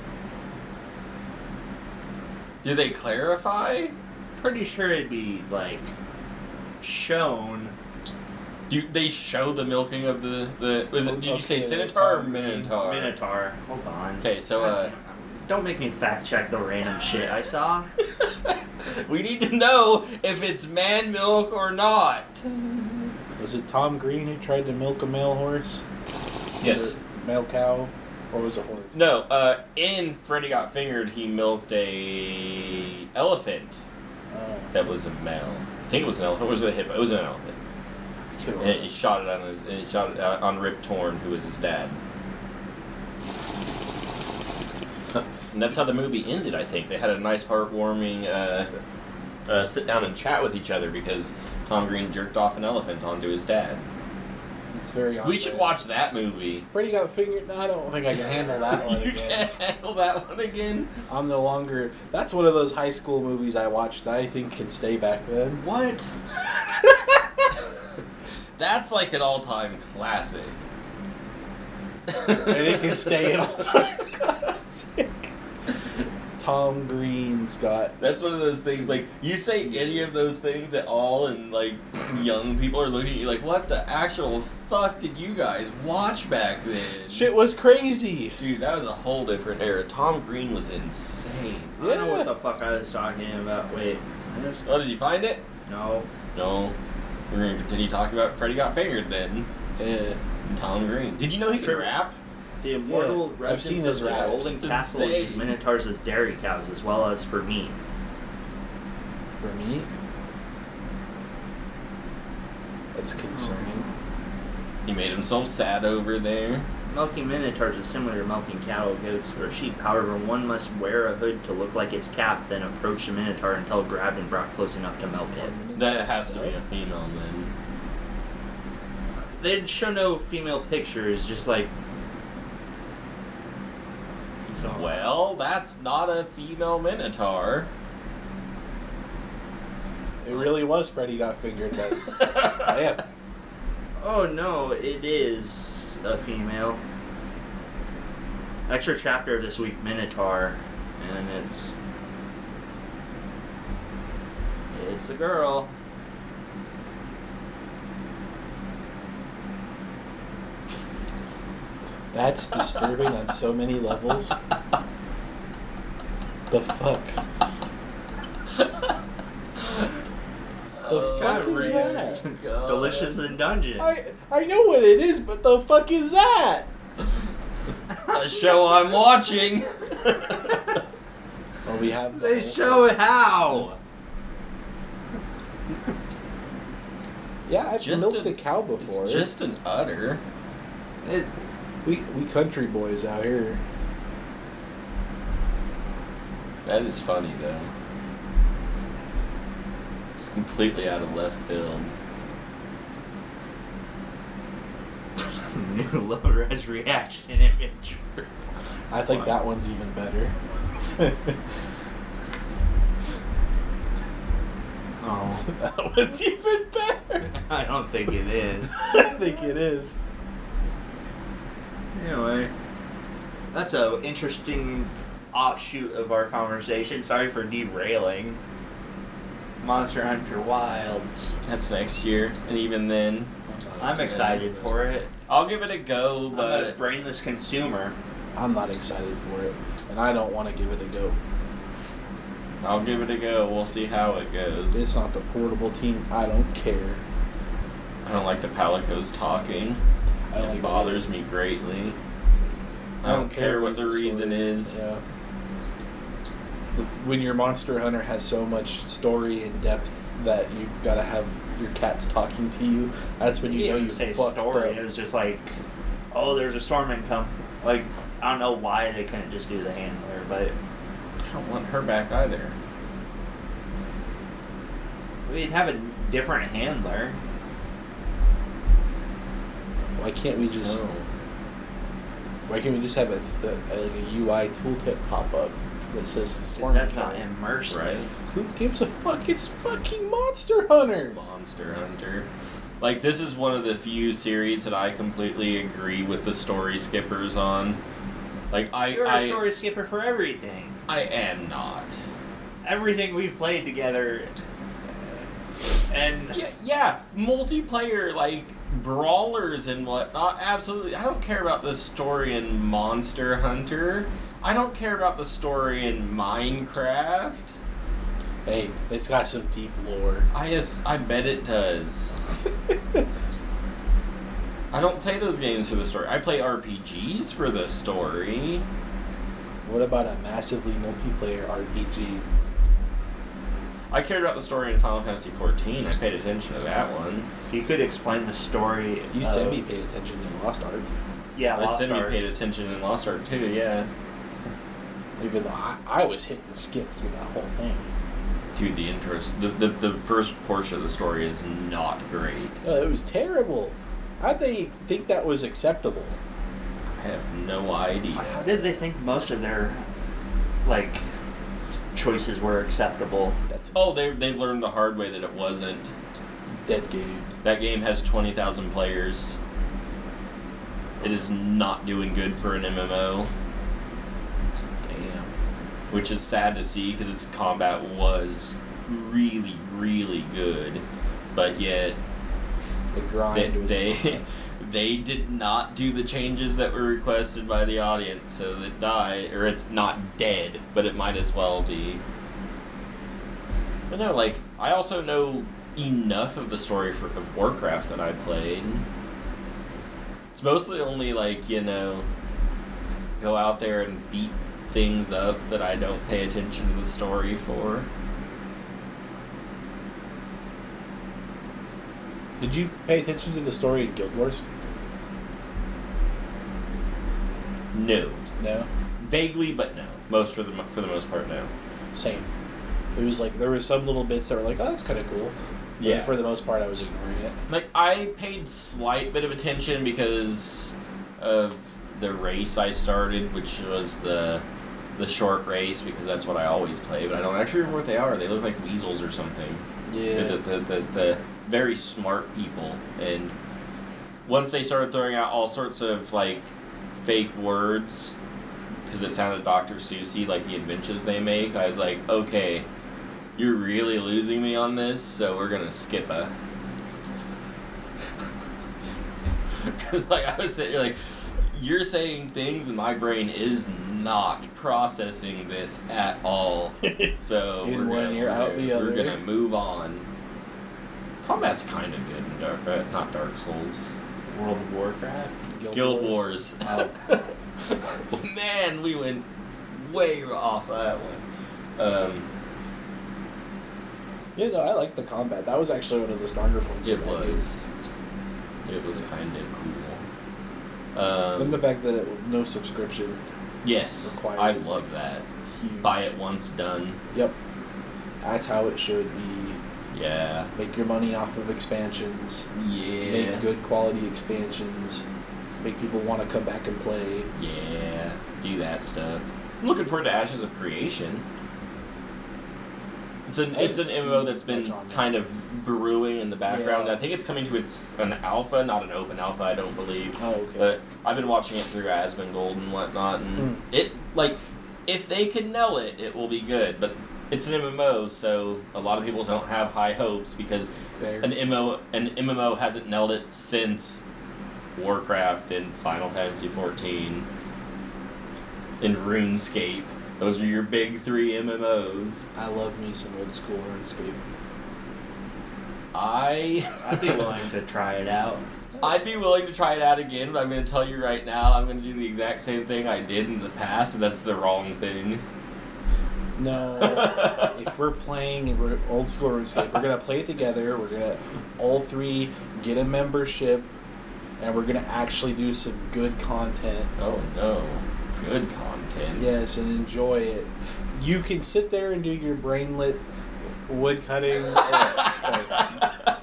Do they clarify? Pretty sure it'd be, like, shown. Do they show the milking of the did you say Okay, Centaur or Tom Green. Minotaur? Minotaur. Hold on. Okay, so, God damn, don't make me fact check the random shit I saw. we need to know if it's man milk or not. Was it Tom Green who tried to milk a male horse? Yes. Or male cow? Or was it a horse? No, in Freddy Got Fingered, he milked a elephant Oh. that was a male. I think it was an elephant. Or was it a hippo? It was an elephant. And he shot it on Rip Torn, who was his dad. And that's how the movie ended, I think. They had a nice, heartwarming sit down and chat with each other because Tom Green jerked off an elephant onto his dad. It's very We should watch that movie. Freddy Got Fingered? No, I don't think I can handle that one You again. can't handle that one again? I'm no longer... That's one of those high school movies I watched that I think can stay back then. What? That's like an all-time classic. And it can stay an all-time classic. Tom Green's got... That's one of those things, like, you say any of those things at all, and, like, young people are looking at you like, what the actual fuck did you guys watch back then? Shit was crazy. Dude, that was a whole different era. Tom Green was insane. I don't know what the fuck I was talking about. Wait. Oh, did you find it? No. No. We're going to continue talking about Freddy Got Fingered then. Yeah. And Tom Green. Did you know he could Sure. rap? The immortal Yeah, I've seen residents his of the raps. Golden It's Castle insane. use minotaurs as dairy cows as well as for meat. For me? That's concerning. He made himself sad over there. Milking minotaurs is similar to milking cattle, goats, or sheep. However, one must wear a hood to look like its calf, then approach the minotaur until grabbed and brought close enough to milk it. That has to be a female then. They'd show no female pictures, just like... So, Well, that's not a female minotaur. It really was Freddy Got Fingered then. Damn. oh no, it is a female. Extra chapter of this week, Minotaur, and it's a girl. That's disturbing on so many levels. The fuck? The fuck is that? Delicious in Dungeon. I know what it is, but the fuck is that? A show I'm watching. Well, we have. They show it how. Yeah, I've Just milked a- a cow before. It's just an udder. we country boys out here. That is funny though. It's completely out of left field. New low-res reaction image. I think that one's even better. Oh, That one's even better. I don't think it is. I think it is. Anyway, that's a interesting offshoot of our conversation. Sorry for derailing. Monster Hunter Wilds. That's next year, and even then, I'm excited for it. I'll give it a go. I'm a But brainless consumer. I'm not excited for it, and I don't want to give it a go. I'll give it a go. We'll see how it goes. It's not the portable team. I don't care. I don't like the Palicos talking. I don't It like bothers me greatly. I don't care what the reason is. Yeah. When your Monster Hunter has so much story and depth that you gotta have your cats talking to you, that's when you know you say fucked story. up. It was just like, oh, there's a storm income. Like, I don't know why they couldn't just do the handler, but I don't want her back either. we'd have a different handler. Why can't we just? No. Why can't we just have a UI tooltip pop up that says Storm? That's not Control? immersive. Right. Who gives a fuck? It's fucking Monster Hunter. It's Monster Hunter. Like, this is one of the few series that I completely agree with the story skippers on. Like, You're a I story skipper for everything. am not. everything we've played together. And yeah, multiplayer, like, brawlers and whatnot, absolutely. I don't care about the story in Monster Hunter. I don't care about the story in Minecraft. Hey, it's got some deep lore. I bet it does. I don't play those games for the story. I play RPGs for the story. What about a massively multiplayer RPG? I cared about the story in Final Fantasy XIV. I paid attention to that one. you could explain the story. You semi paid attention to Lost Ark. Yeah, I Lost semi Ark. paid attention in Lost Ark too, yeah. Even though I was hit and skipped through that whole thing. Dude, the interest. The first portion of the story is not great. It was terrible. How'd they think that was acceptable? I have no idea. How did they think most of their, like, choices were acceptable? That's Oh, they've learned the hard way that it wasn't. dead game. That game has 20,000 players. It is not doing good for an MMO, Damn. which is sad to see because its combat was really, really good, but yet The grind was they did not do the changes that were requested by the audience, so it died, or it's not dead, but it might as well be. But no, like, I also know enough of the story of Warcraft that I played. It's mostly only, like, you know, go out there and beat things up that I don't pay attention to the story for. Did you pay attention to the story in Guild Wars? No. No. Vaguely, but no. For the most part, no. Same. It was like there were some little bits that were like, oh, that's kind of cool. But Yeah. for the most part, I was ignoring it. Like, I paid slight bit of attention because of the race I started, which was the short race, because that's what I always play, but I don't actually remember what they are. They look like weasels or something. Yeah. The very smart people. And once they started throwing out all sorts of, like, fake words, because it sounded Dr. Seussy, like the inventions they make, I was like, okay, you're really losing me on this, so we're gonna skip a. Because, like, I was sitting here, like, you're saying things and my brain is not processing this at all. So In one ear, out the other. We're gonna move on. Combat's kind of good in not Dark Souls. World of Warcraft? Guild Wars. Oh. Man, we went way off that one. Yeah, no, I like the combat. That was actually one of the stronger points It of that game. was. It was kind of cool. And the fact that it no subscription. Yes, required I is, love like, that. Huge. Buy it once, done. Yep. That's how it should be. Yeah. Make your money off of expansions. Yeah. Make good quality expansions. Make people want to come back and play. Yeah. Do that stuff. I'm looking forward to Ashes of Creation. It's an MMO that's been kind of brewing in the background. Yeah. I think it's coming to an alpha, not an open alpha, I don't believe. Oh, okay. But I've been watching it through Asmongold and whatnot, and it, like, if they can nail it, it will be good. But it's an MMO, so a lot of people don't have high hopes because Fair. an MMO hasn't nailed it since Warcraft and Final Fantasy XIV and RuneScape. Those are your big three MMOs. I love me some old school RuneScape. I'd be willing to try it out. I'd be willing to try it out again, but I'm going to tell you right now, I'm going to do the exact same thing I did in the past, and that's the wrong thing. No. If we're playing old school RuneScape, we're going to play it together. We're going to all three get a membership, and we're going to actually do some good content. Oh no. Good content. Yes, and enjoy it. You can sit there and do your brainlet wood cutting,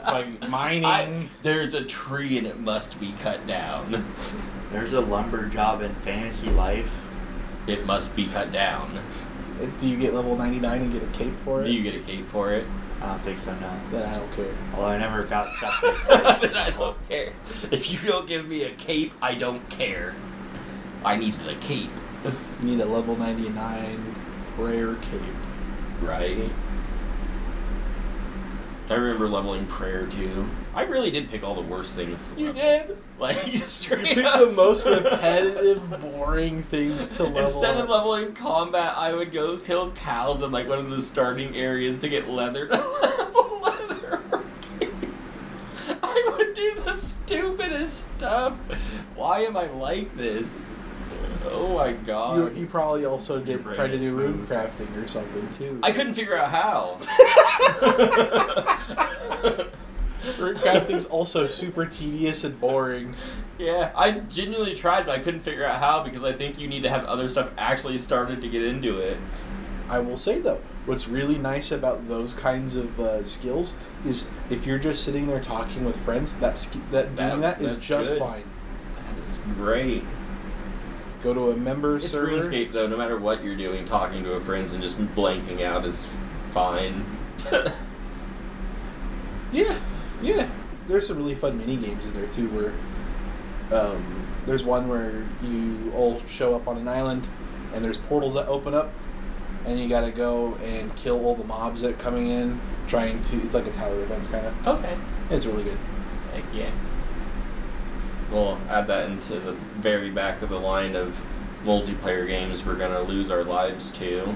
like mining. There's a tree and it must be cut down. There's a lumber job in fantasy life. It must be cut down. Do you get level 99 and get a cape for it? Do you get a cape for it? I don't think so, no. Then I don't care. Although I never got stuff like Then I don't care. If you don't give me a cape, I don't care. I need the cape. You need a level 99 rare cape. Right. I remember leveling prayer too. I really did pick all the worst things to level. You did? Like, You straight picked up. the most repetitive, boring things to level Instead up. of leveling combat, I would go kill cows in like one of the starting areas to get leather to level leather. I would do the stupidest stuff. Why am I like this? Oh my god. You probably also Your did brain try to is do rune smooth. crafting or something too. I couldn't figure out how. Rune crafting's also super tedious and boring. Yeah, I genuinely tried, but I couldn't figure out how because I think you need to have other stuff actually started to get into it. I will say though, what's really nice about those kinds of skills is if you're just sitting there talking with friends, doing that is That's just good. fine. That is great. Go to a member It's server. RuneScape though, no matter what you're doing, talking to a friend and just blanking out is fine. Yeah. There's some really fun mini games in there too, where there's one where you all show up on an island, and there's portals that open up, and you gotta go and kill all the mobs that are coming in, it's like a tower defense kind of. Okay. It's really good. Heck yeah. We'll add that into the very back of the line of multiplayer games we're gonna lose our lives to.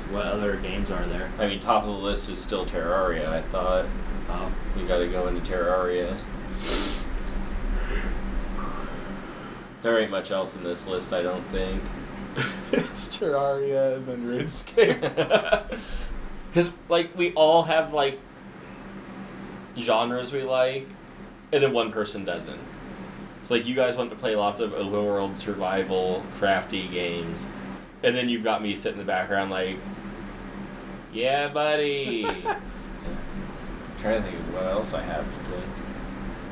What other games are there? I mean, top of the list is still Terraria, I thought. Oh. We gotta go into Terraria. There ain't much else in this list, I don't think. It's Terraria and then RuneScape. Because, like, we all have, like, genres we like, and then one person doesn't. So, like, you guys want to play lots of open world survival, crafty games, and then you've got me sitting in the background like, yeah, buddy. I'm trying to think of what else I have to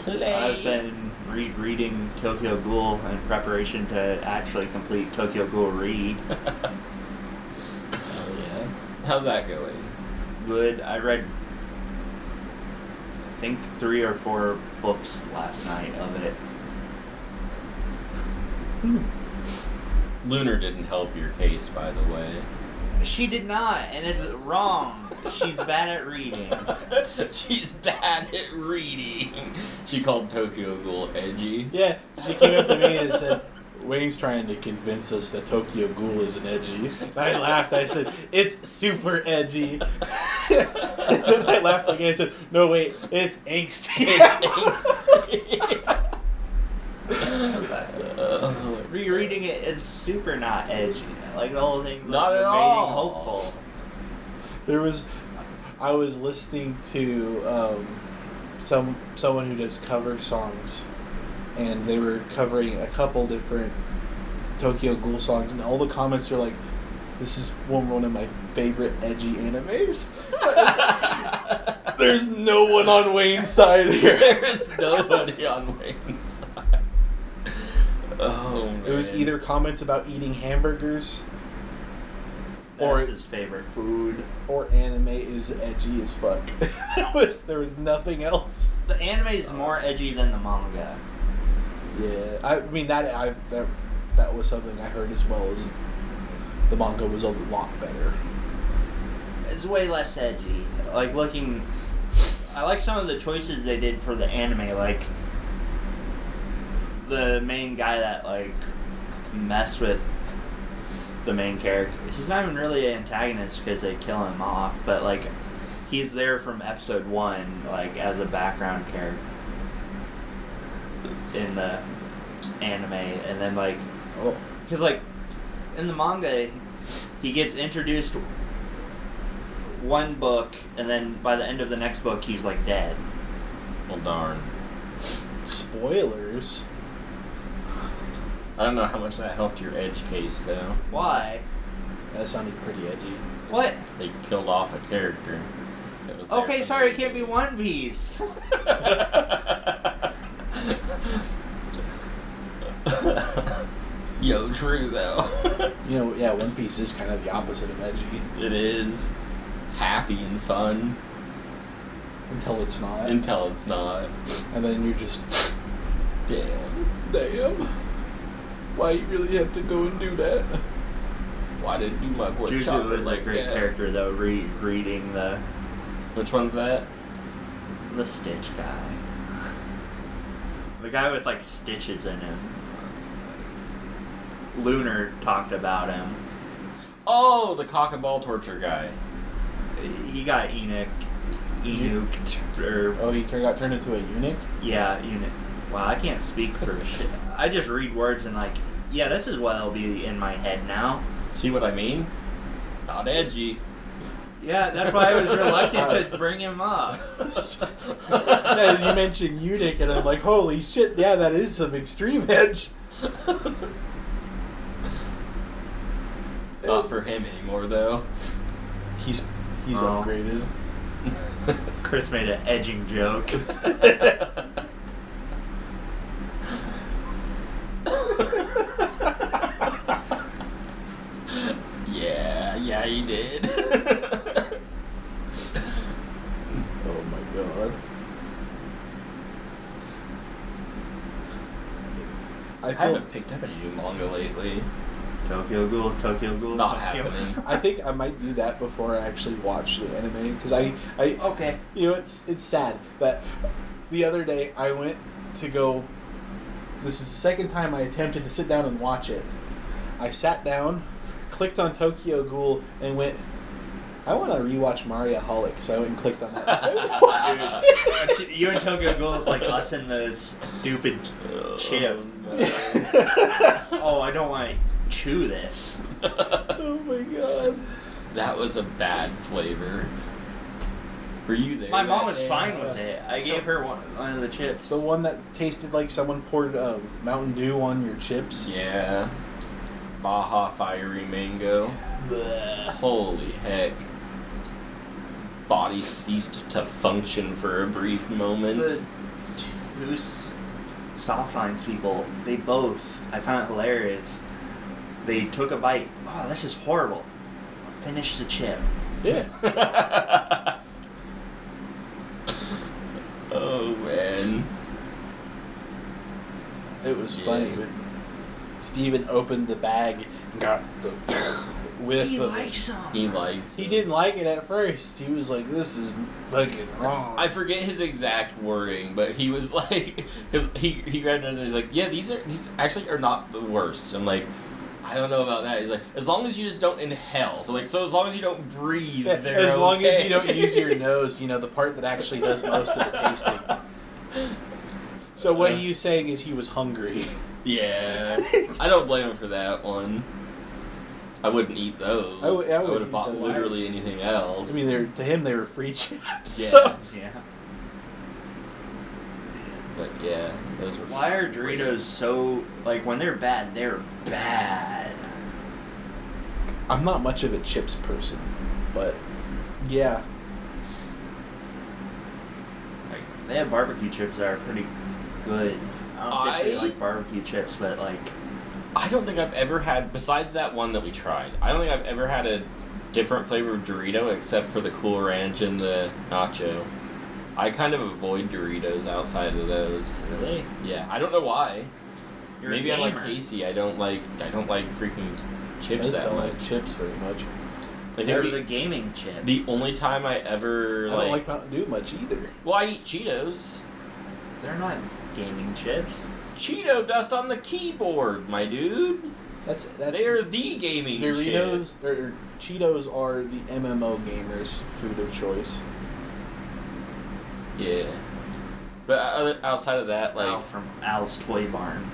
play. I've been rereading Tokyo Ghoul in preparation to actually complete Tokyo Ghoul Re. Oh yeah. How's that going? Good. I read, I think, 3 or 4 books last night of it. Lunar didn't help your case, by the way. She did not, and it's wrong. She's bad at reading. She's bad at reading. She called Tokyo Ghoul edgy. Yeah, she came up to me and said, Wayne's trying to convince us that Tokyo Ghoul isn't edgy. And I laughed. I said, it's super edgy. And then I laughed again and said, no, wait, it's angsty. It's angsty. Rereading it, it's super not edgy. Like, the whole thing Not at remaining all. hopeful. I was listening to someone who does cover songs, and they were covering a couple different Tokyo Ghoul songs, and all the comments were like, this is one of my favorite edgy animes. There's no one on Wayne's side here. There is nobody on Wayne's side. Oh, man. It was either comments about eating hamburgers, or That's his favorite food. or anime is edgy as fuck. There was nothing else. The anime is more edgy than the manga. Yeah, I mean that was something I heard as well. As the manga was a lot better. It's way less edgy. Like, I like some of the choices they did for the anime, like the main guy that, like, messed with the main character. He's not even really an antagonist because they kill him off, but, like, he's there from episode 1, like, as a background character in the anime, and then, like, Oh, because, like, in the manga, he gets introduced one book, and then by the end of the next book, he's, like, dead. Well, darn. spoilers. I don't know how much that helped your edge case, though. Why? That sounded pretty edgy. What? They killed off a character. That was there Okay, from sorry, the it can't be One Piece. Yo, true, though. You know, yeah, One Piece is kind of the opposite of edgy. It is. It's happy and fun. Until it's not. Until it's not. And then you're just, Damn. damn. Why you really have to go and do that? Why did you my boy Juju Chopper is like a great that? character though. Reading the Which one's that? Stitch guy, the guy with like stitches in him. Lunar talked about him. Oh, the cock and ball torture guy. He got Enuked, or Oh, he got turned into a eunuch? yeah, Enuk. Wow, I can't speak for shit. I just read words and like, yeah, this is what will be in my head now. See what I mean? Not edgy. Yeah, that's why I was reluctant to bring him up. As you mentioned eunuch, and I'm like, holy shit, yeah, that is some extreme edge. Not for him anymore, though. He's Oh. upgraded. Chris made an edging joke. Yeah, he did. Oh my god. I haven't picked up any new manga lately. Tokyo Ghoul. Not Tokyo. happening. I think I might do that before I actually watch the anime, because I Okay. you know, it's sad that the other day I went to go. This is the second time I attempted to sit down and watch it. I sat down, clicked on Tokyo Ghoul, and went, I want to rewatch Mariaholic, so I went and clicked on that. So I watched it. Dude, you and Tokyo Ghoul is like us and the stupid chip. Oh, I don't want to chew this. Oh my god. That was a bad flavor. Were you there? My mom that was day? fine with it. I gave her one of the chips. The one that tasted like someone poured Mountain Dew on your chips. Yeah. Baja Fiery Mango. Bleh. Holy heck. Body ceased to function for a brief moment. The two soft lines people, they both, I found it hilarious. They took a bite. Oh, this is horrible. Finish the chip. Yeah. Oh, man. It was Yeah. funny when Steven opened the bag and got the whiff He of likes it. them. He likes He it. didn't like it at first. He was like, this is fucking wrong. I forget his exact wording, but he was like, because he grabbed it and he's like, yeah, these actually are not the worst. I'm like, I don't know about that. He's like, as long as you just don't inhale. So like, so as long as you don't breathe, Yeah, they're as long as okay. you don't use your nose, you know, the part that actually does most of the tasting. So what he was saying is he was hungry. Yeah, I don't blame him for that one. I wouldn't eat those. I would wouldn't have bought eat those. literally anything else. I mean, to him they were free chips. Yeah. So- Yeah. But yeah, those were. Why are Doritos so, like, when they're bad, I'm not much of a chips person, but yeah. Like, they have barbecue chips that are pretty good. I don't particularly I- like barbecue chips, but, like, I don't think I've ever had, besides that one that we tried, I don't think I've ever had a different flavor of Dorito except for the Cool Ranch and the Nacho. I kind of avoid Doritos outside of those. really? Yeah, I don't know why. You're Maybe a I like gamer. Casey. I don't like freaking I chips just that don't much. like chips very much. I think They're the, the gaming chip. the only time I ever I don't like Mountain Dew much either. well, I eat Cheetos. They're not gaming chips. Cheeto dust on the keyboard, my dude. That's They're the gaming Doritos or Cheetos are the MMO gamers' food of choice. shit. Yeah. But outside of that, like Al from Al's Toy Barn.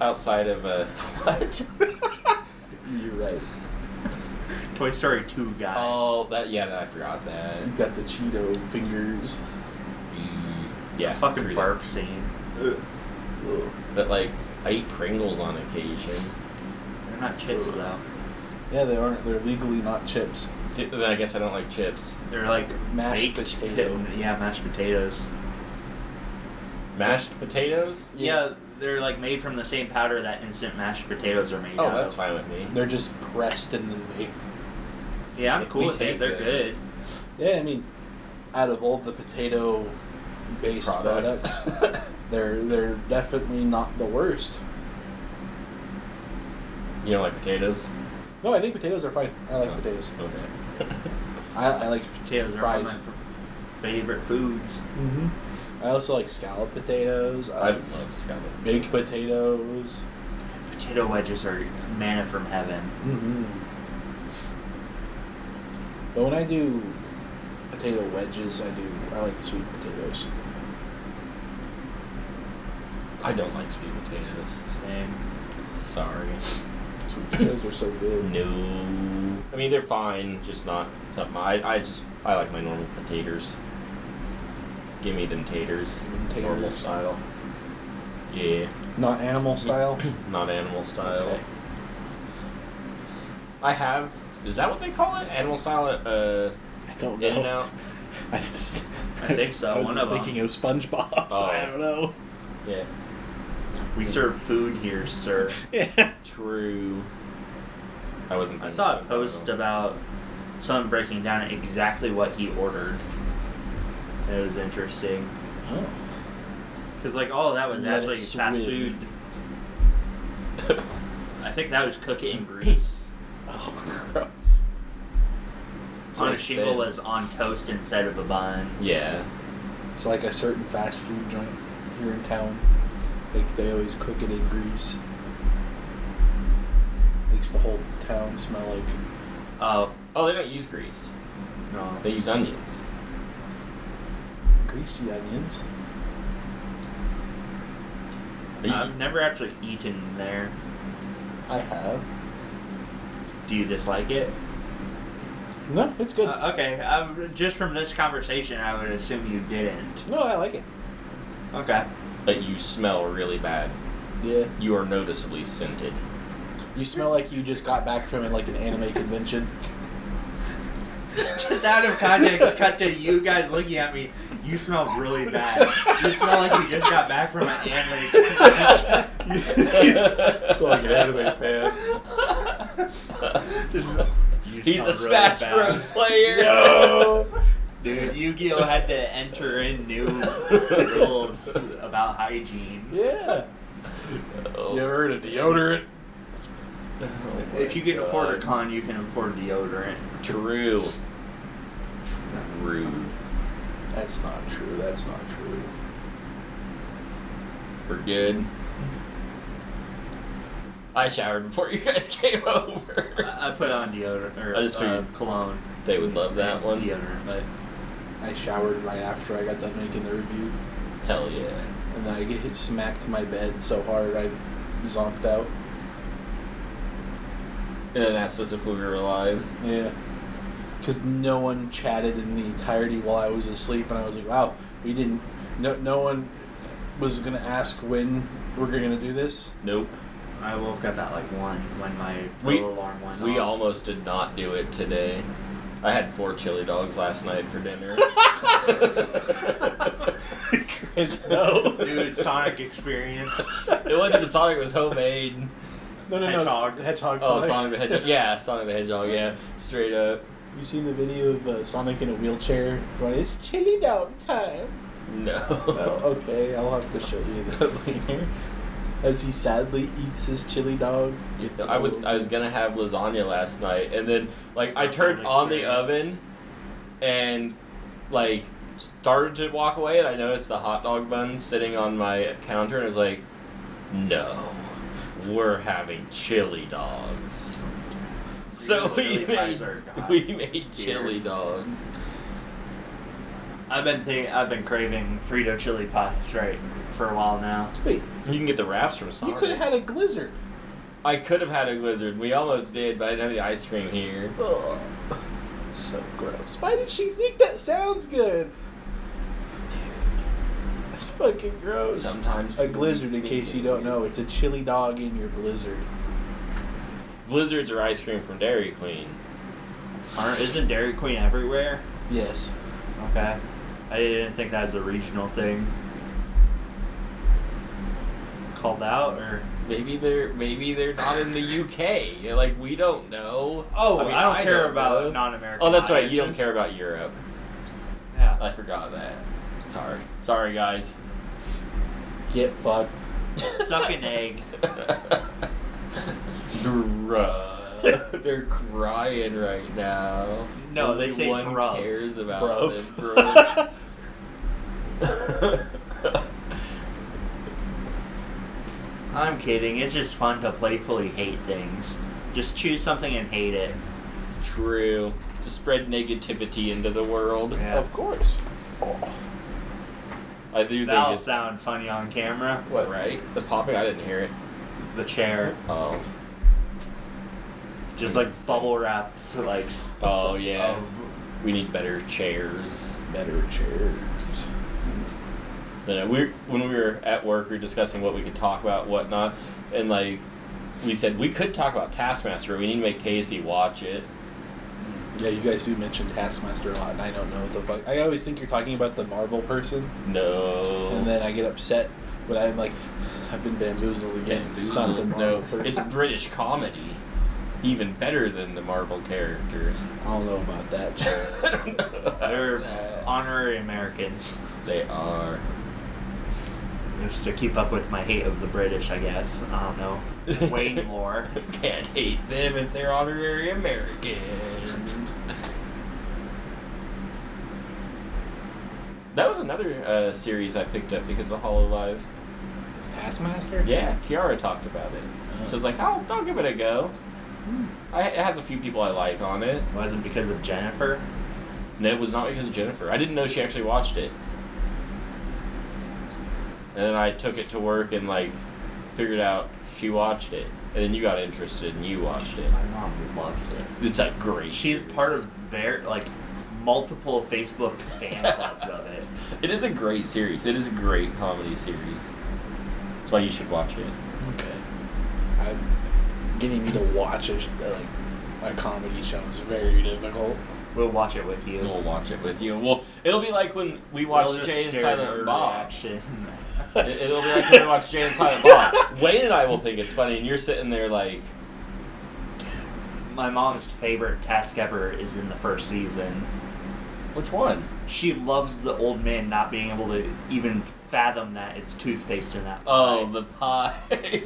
outside of what? You're right. Toy Story 2 guy. Oh, I forgot that. You got the Cheeto fingers. Yeah, Fucking true burp scene. Ugh. But like, I eat Pringles on occasion. They're not chips though. Yeah, they aren't. They're legally not chips. Then I guess I don't like chips. They're like Mashed baked potato. Yeah, mashed potatoes. Mashed potatoes? Yeah, they're like made from the same powder that instant mashed potatoes are made Oh, out that's of. fine with me. They're just pressed and then baked. Yeah, I'm cool We with it. take They're those. good. Yeah, I mean, out of all the potato-based products, they're definitely not the worst. You don't like potatoes? No, I think potatoes are fine. I like potatoes. Okay. I like Potatoes fries. are one of my favorite foods. Mm-hmm. I also like scalloped potatoes. I love scallop. Baked potatoes. Potato wedges are manna from heaven. Mm-hmm. But when I do potato wedges, I like sweet potatoes. I don't like sweet potatoes. Same. Sorry. Sweet potatoes are so good. No. I mean, they're fine, just not something. I like my normal potatoes. Give me them taters. Taters. Normal style. Yeah. Not animal style? Not animal style. Okay. I have. Is that what they call it? Animal style at I don't know. In-N-Out? I think so, I was one just of 'em. thinking of SpongeBob, so I don't know. Yeah. We serve food here, sir. Yeah. True. I wasn't. I thinking saw a so, post though. about someone breaking down exactly what he ordered. It was interesting. Oh. Because, like, all of that was Let actually it fast food. swim. I think that was cook it in grease. Oh, gross. On a makes shingle sense. was on toast instead of a bun. Yeah. So like a certain fast food joint here in town, like they always cook it in grease. Makes the whole town smell like. Oh, they don't use grease. No. They use onions. Greasy onions. I've never actually eaten there. I have. Do you dislike it? No, it's good. Okay, just from this conversation, I would assume you didn't. No, I like it. Okay. But you smell really bad. Yeah. You are noticeably scented. You smell like you just got back from like an anime convention. Just out of context, cut to you guys looking at me. You smell really bad. You smell like you just got back from an anime convention. You smell like an anime fan. He's a Smash Bros. Player. No. Dude, Yu-Gi-Oh! Had to enter in new rules about hygiene. Yeah. Oh. You ever heard of deodorant? If you can afford a con, you can afford deodorant. True. True. That's not true. That's not true. We're good. I showered before you guys came over. I put on deodorant or I just figured cologne. They would love that one. Deodorant, but I showered right after I got done making the review. Hell yeah. And then I get smacked my bed so hard I zonked out. And then asked us if we were alive. Yeah. Because no one chatted in the entirety while I was asleep, and I was like, wow, we didn't. No one was going to ask when we're going to do this. Nope. I woke up at like 1 when my We- little alarm went We off. almost did not do it today. I had 4 chili dogs last night for dinner. Chris, no. Dude, Sonic experience. It wasn't the Sonic, it was homemade. No. Hedgehog. Hedgehog Oh, Sonic. Sonic the Hedgehog. Yeah, Sonic the Hedgehog, yeah. Straight up. Have you seen the video of Sonic in a wheelchair going, it's chili dog time? No. Oh, okay, I'll have to show you that later. As he sadly eats his chili dog. I was gonna have lasagna last night, and then like I Not turned fun on the experience. oven, and like started to walk away, and I noticed the hot dog buns sitting on my counter, and I was like, no, we're having chili dogs. So Chili pies are god we made tier. chili dogs. I've been craving Frito chili pies right for a while now. Wait, You can get the wraps from you Sonic. could have had a Glizzard. I could have had a Blizzard. We almost did, but I didn't have any ice cream here. Ugh. So gross. Why did she think that sounds good? That's fucking gross. Sometimes A Glizzard, in case you don't know, it's a chili dog in your Blizzard. Blizzards are ice cream from Dairy Queen. Isn't Dairy Queen everywhere? Yes. Okay. I didn't think that was a regional thing. Called out or? Maybe they're not in the UK. Like we don't know. Oh, I mean, I don't care about know. non-American. Oh, that's right. You don't audiences. care about Europe. Yeah. I forgot that. Sorry, guys. Get fucked. Suck an egg. Bruh. They're crying right now. No, Only they say one bruv. cares about Bruv. them. Bruv. I'm kidding. It's just fun to playfully hate things. Just choose something and hate it. True. To spread negativity into the world. Yeah. Of course. Oh. I do think That'll it's sound funny on camera. what, right? The popping. I didn't hear it. The chair, Oh. just like bubble wrap, like. Oh yeah. of- We need better chairs. Better chairs. When we were at work, we were discussing what we could talk about, whatnot, and like we said we could talk about Taskmaster. We need to make Casey watch it. Yeah, you guys do mention Taskmaster a lot, and I don't know what the fuck. I always think you're talking about the Marvel person, No. and then I get upset when I'm like, I've been bamboozled again. It's not the Marvel No, person. it's British comedy. Even better than the Marvel character. I don't know about that shit. They're honorary Americans. They are. Just to keep up with my hate of the British, I guess. I don't know. Way more. Can't hate them if they're honorary Americans. That was another series I picked up because of HoloLive. Is Taskmaster? Yeah, Kiara talked about it. So I was like, oh, I'll give it a go. It has a few people I like on it. It wasn't because of Jennifer. No, it was not because of Jennifer. I didn't know she actually watched it. And then I took it to work and like figured out she watched it. And then you got interested and you watched it. My mom loves it. It's a great She's series. part of their, like, multiple Facebook fan clubs of it. It is a great series. It is a great comedy series. That's why you should watch it. Okay. Getting me to watch a comedy show is very difficult. We'll watch it with you. We'll watch it with you. Well, it'll be like when we watched We'll just Jay and stare at Silent her Bob. reaction. It'll be like when we watch Jay and Silent Bob. Wayne and I will think it's funny, and you're sitting there like, My mom's favorite task ever is in the first season. which one? She loves the old man not being able to even fathom that it's toothpaste in that pie. Oh, the pie.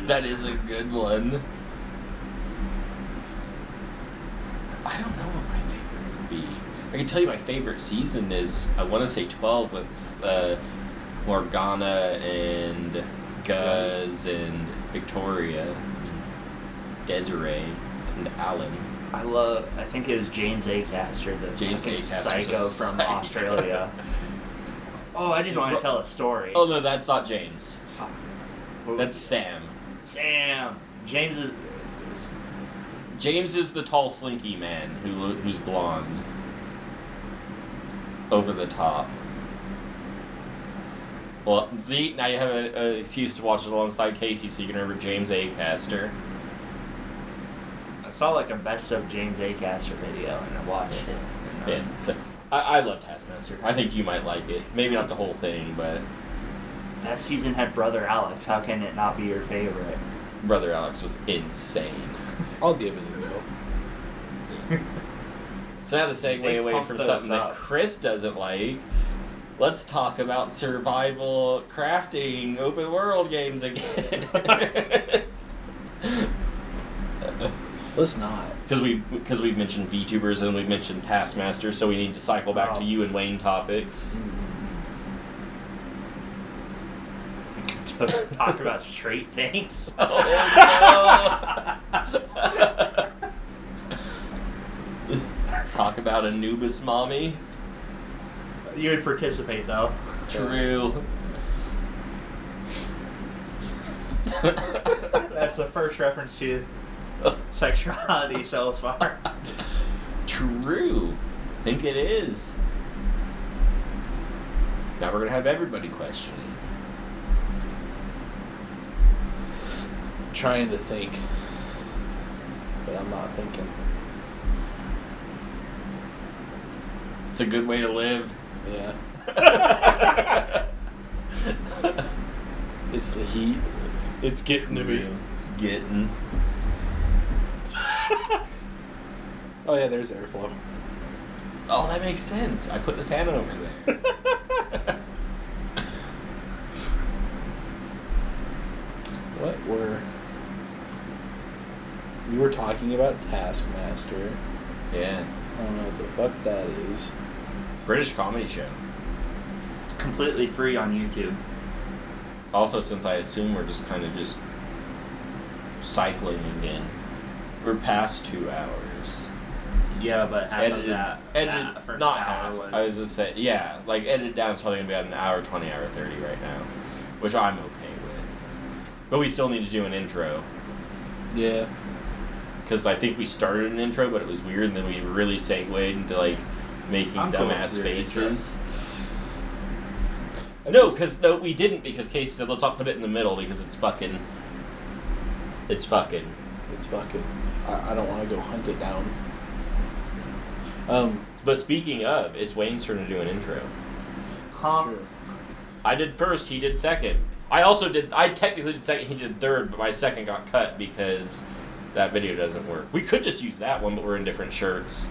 That is a good one. I don't know what my favorite would be. I can tell you my favorite season is, I want to say 12 with Morgana and Guz and Victoria, Desiree, and Alan. I think it was James Acaster, the James fucking Acaster's psycho a from psycho. Australia. Oh, I just want to tell a story. Oh no, that's not James. Fuck. That's Sam. Sam. James is James is the tall, slinky man who's blonde. Over the top. Well, Z, now you have an excuse to watch it alongside Casey so you can remember James Acaster. I saw like a best of James Acaster video and I watched it. Yeah, so I love Taskmaster. I think you might like it. Maybe not the whole thing, but That season had Brother Alex. How can it not be your favorite? Brother Alex was insane. I'll give it a go. So now to segue They away pump from those something that up. Chris doesn't like, let's talk about survival crafting open world games again. Let's not. Because we've mentioned VTubers and we've mentioned Taskmaster, so we need to cycle back to you and Wayne topics. To talk about straight things. Oh no! Talk about Anubis mommy. You would participate though. True. That's the first reference to sexuality so far. True. I think it is. Now we're gonna have everybody questioning. Trying to think, but I'm not thinking. It's a good way to live. Yeah. It's the heat. It's getting to me. It's getting. Oh yeah, there's airflow. Oh, that makes sense. I put the fan over there. What were We were talking about Taskmaster. Yeah. I don't know what the fuck that is. British comedy show. Completely free on YouTube. Also, since I assume we're just kind of just cycling again. We're past 2 hours. Yeah, but half of that first not hour half. was... I was just saying, yeah, like edited down, it's probably gonna be at an hour 20, hour 30 right now, which I'm okay with. But we still need to do an intro. Yeah. Because I think we started an intro, but it was weird, and then we really segued into like making dumbass faces. No, we didn't, because Casey said let's not put it in the middle because it's fucking. I don't want to go hunt it down. But speaking of, it's Wayne's turn to do an intro. Sure. I did first, he did second. I technically did second, he did third, but my second got cut because that video doesn't work. We could just use that one, but we're in different shirts.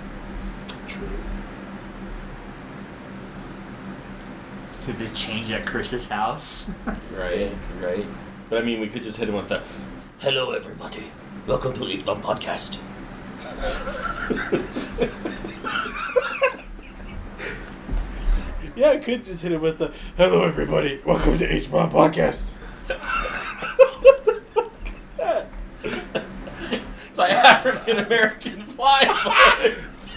True. Could they change at Chris's house? Right. But I mean, we could just hit him with the, "Hello everybody, welcome to Eat One Podcast." Yeah, I could just hit it with the "Hello everybody, welcome to H-Bomb Podcast." What the fuck is that? It's my African American fly voice.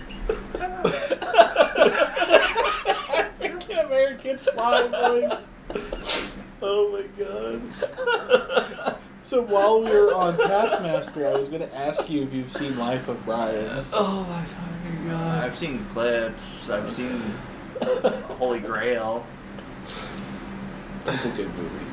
African American fly voice. Oh my god. So while we were on Taskmaster, I was going to ask you if you've seen Life of Brian. Oh my fucking god. I've seen clips. I've seen Holy Grail. It's a good movie.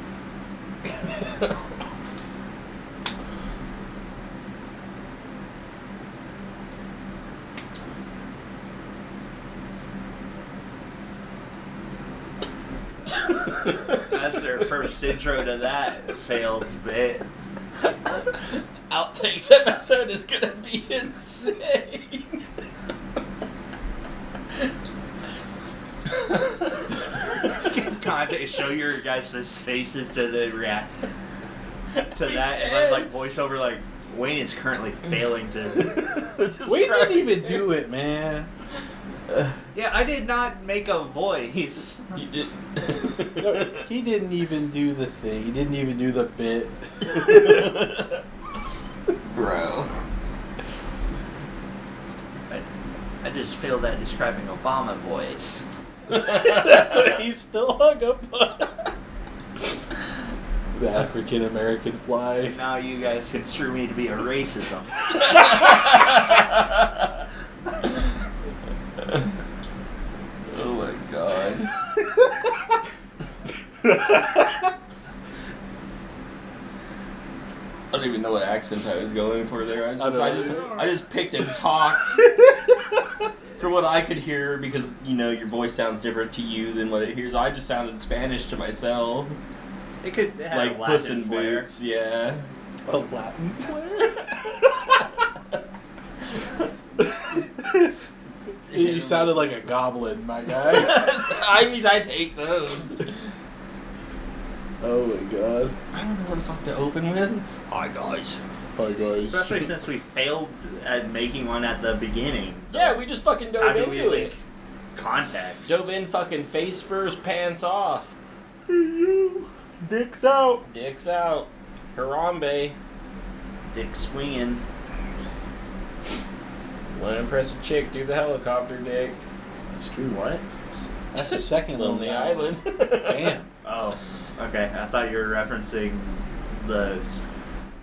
That's their first intro to that failed bit. Outtakes episode is gonna be insane. Conte, show your guys' faces to the react to that, and then like voiceover like Wayne is currently failing to. Wayne didn't even do it, man. Yeah, I did not make a voice. You did. No, he didn't even do the thing. He didn't even do the bit. Bro. I just failed at describing Obama voice. That's what he's still hung up on. The African American fly. Now you guys construe me to be a racism. Oh my god. I don't even know what accent I was going for there. I just picked and talked from what I could hear, because you know your voice sounds different to you than what it hears. I just sounded Spanish to myself. It could have Like a Puss Latin in flair. Boots, yeah. A Latin flair? You sounded like a goblin, my guy. I mean, I take those. Oh my god. I don't know what the fuck to open with. Hi guys. Hi guys. Especially since we failed at making one at the beginning. So Yeah, we just fucking how dove do we into link it. context? Dove in fucking face first, pants off. Dicks out. Dicks out. Harambe. Dick swinging. Wanna impress a chick, do the helicopter dick. That's true. What? That's the second Lonely Lonely Island. Damn. Oh, okay. I thought you were referencing the.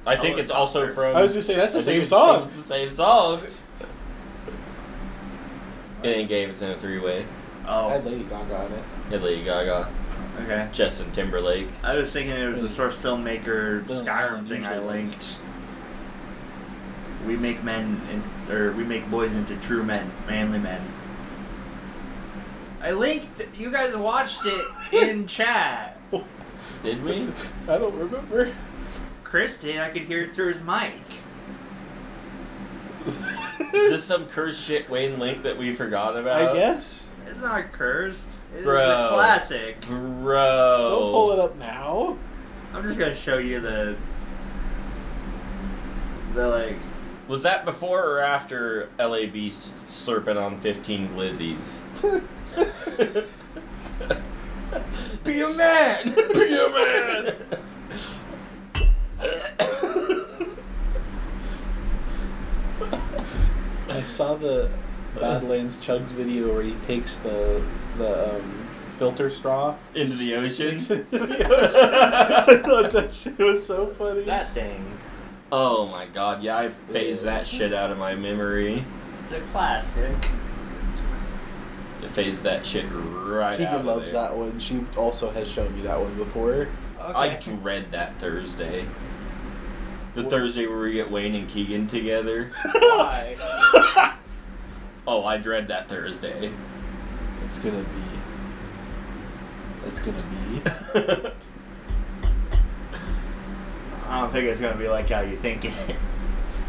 I think it's also from... I was gonna say, that's the I think same it's song. the same song. It ain't gay, it's in a three-way. I Oh, had Lady Gaga in it. Yeah, Lady Gaga. okay. Justin Timberlake. I was thinking it was the source filmmaker Well, Skyrim thing I usually linked. We make we make boys into true men, manly men. I linked. You guys watched it in chat. Did we? I don't remember. Chris did. I could hear it through his mic. Is this some cursed shit Wayne link that we forgot about? I guess. It's not cursed. It's Bro. a classic. Bro. Don't pull it up now. I'm just gonna show you the like Was that before or after LA Beast slurping on 15 glizzies? Be a man! Be a man! I saw the Badlands Chugs video where he takes the filter straw Into the ocean? sticks it into the ocean. I thought that shit was so funny. That thing. Oh my god, yeah, I phased that shit out of my memory. It's a classic. I phased that shit right out Keegan of loves there. that one. She also has shown me that one before. I dread that Thursday. The What? Thursday where we get Wayne and Keegan together. Why? Oh, I dread that Thursday. It's gonna be. I don't think it's gonna be like how you think it is.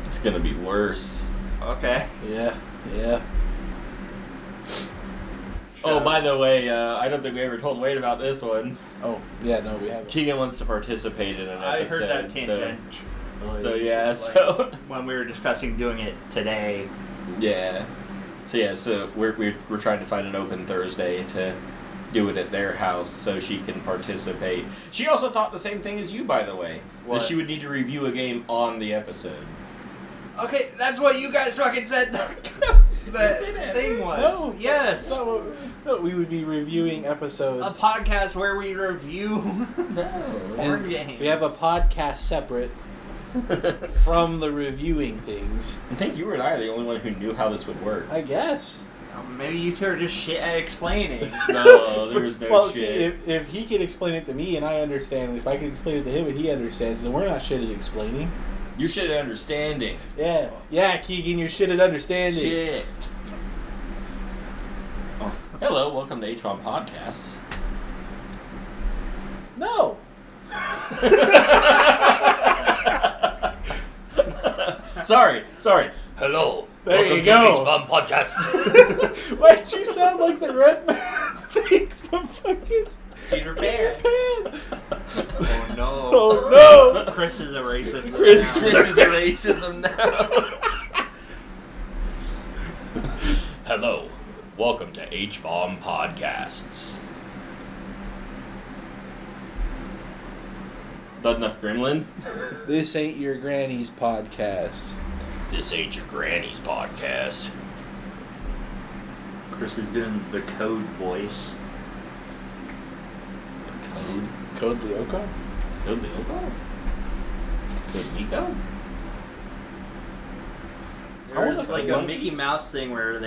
It's gonna be worse. Okay. Yeah. Oh, by the way, I don't think we ever told Wayne about this one. Oh, yeah, no, we haven't. Keegan wants to participate in an I episode. heard that tangent. So When we were discussing doing it today. So we're trying to find an open Thursday to do it at their house so she can participate. She also thought the same thing as you, by the way. What? That she would need to review a game on the episode. Okay, that's what you guys fucking said the thing was. No, yes. No, we would be reviewing episodes. A podcast where we review board And games. we have a podcast separate from the reviewing things. I think you and I are the only one who knew how this would work. I guess. Maybe you two are just shit at explaining. No, there was no well, shit. see, if he can explain it to me and I understand, and if I can explain it to him and he understands, then we're not shit at explaining. You should at understanding. Yeah, Keegan, you're shit at understanding. Shit. Oh. Hello, welcome to H1 Podcast. No. Sorry. Hello, There welcome you to go. H1 Podcast. Why'd you sound like the red man thing from fucking Peter Pan. Pan? Oh no. Oh no! Chris is a racist. Chris now. This is a racism now. Hello, welcome to H-Bomb Podcasts. Not enough gremlin? This ain't your granny's podcast. This ain't your granny's podcast. Chris is doing the code voice. Code Lyoko? Lyoko? Code Nico? There's like a Mickey Mouse thing where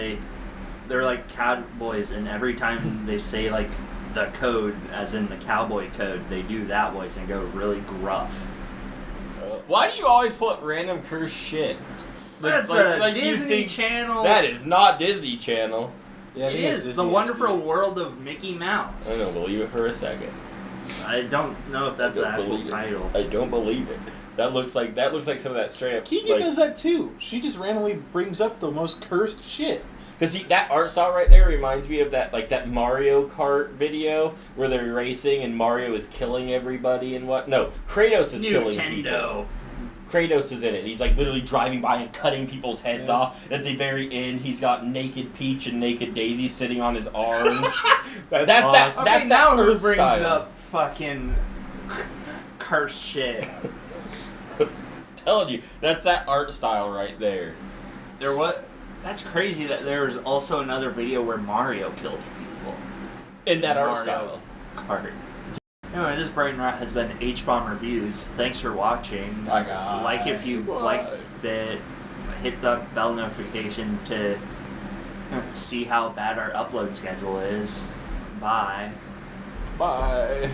they're like cowboys, and every time they say like the code, as in the cowboy code, they do that voice and go really gruff. Why do you always pull up random cursed shit? That's Like a you Disney think- Channel. That is not Disney Channel. Yeah, It think it's is Disney the Wonderful XD. World of Mickey Mouse. I don't believe it for a second. I don't know if that's I the don't actual believe it. title. I don't believe it. That looks like some of that straight up. Keegan does that too. She just randomly brings up the most cursed shit. Because that art style right there reminds me of that Mario Kart video where they're racing and Mario is killing everybody and what? No, Kratos is killing people. Nintendo. Kratos is in it. He's like literally driving by and cutting people's heads Yeah. off. At the very end, he's got naked Peach and naked Daisy sitting on his arms. That's awesome. Okay, That's now that who Earth brings style. up fucking cursed shit? Telling you, that's that art style right there. That's crazy that there was also another video where Mario killed people. In that art Mario style. Kart. Anyway, this Brain Rot has been H-Bomb Reviews. Thanks for watching. Like if you like it, hit the bell notification to see how bad our upload schedule is. Bye. Bye.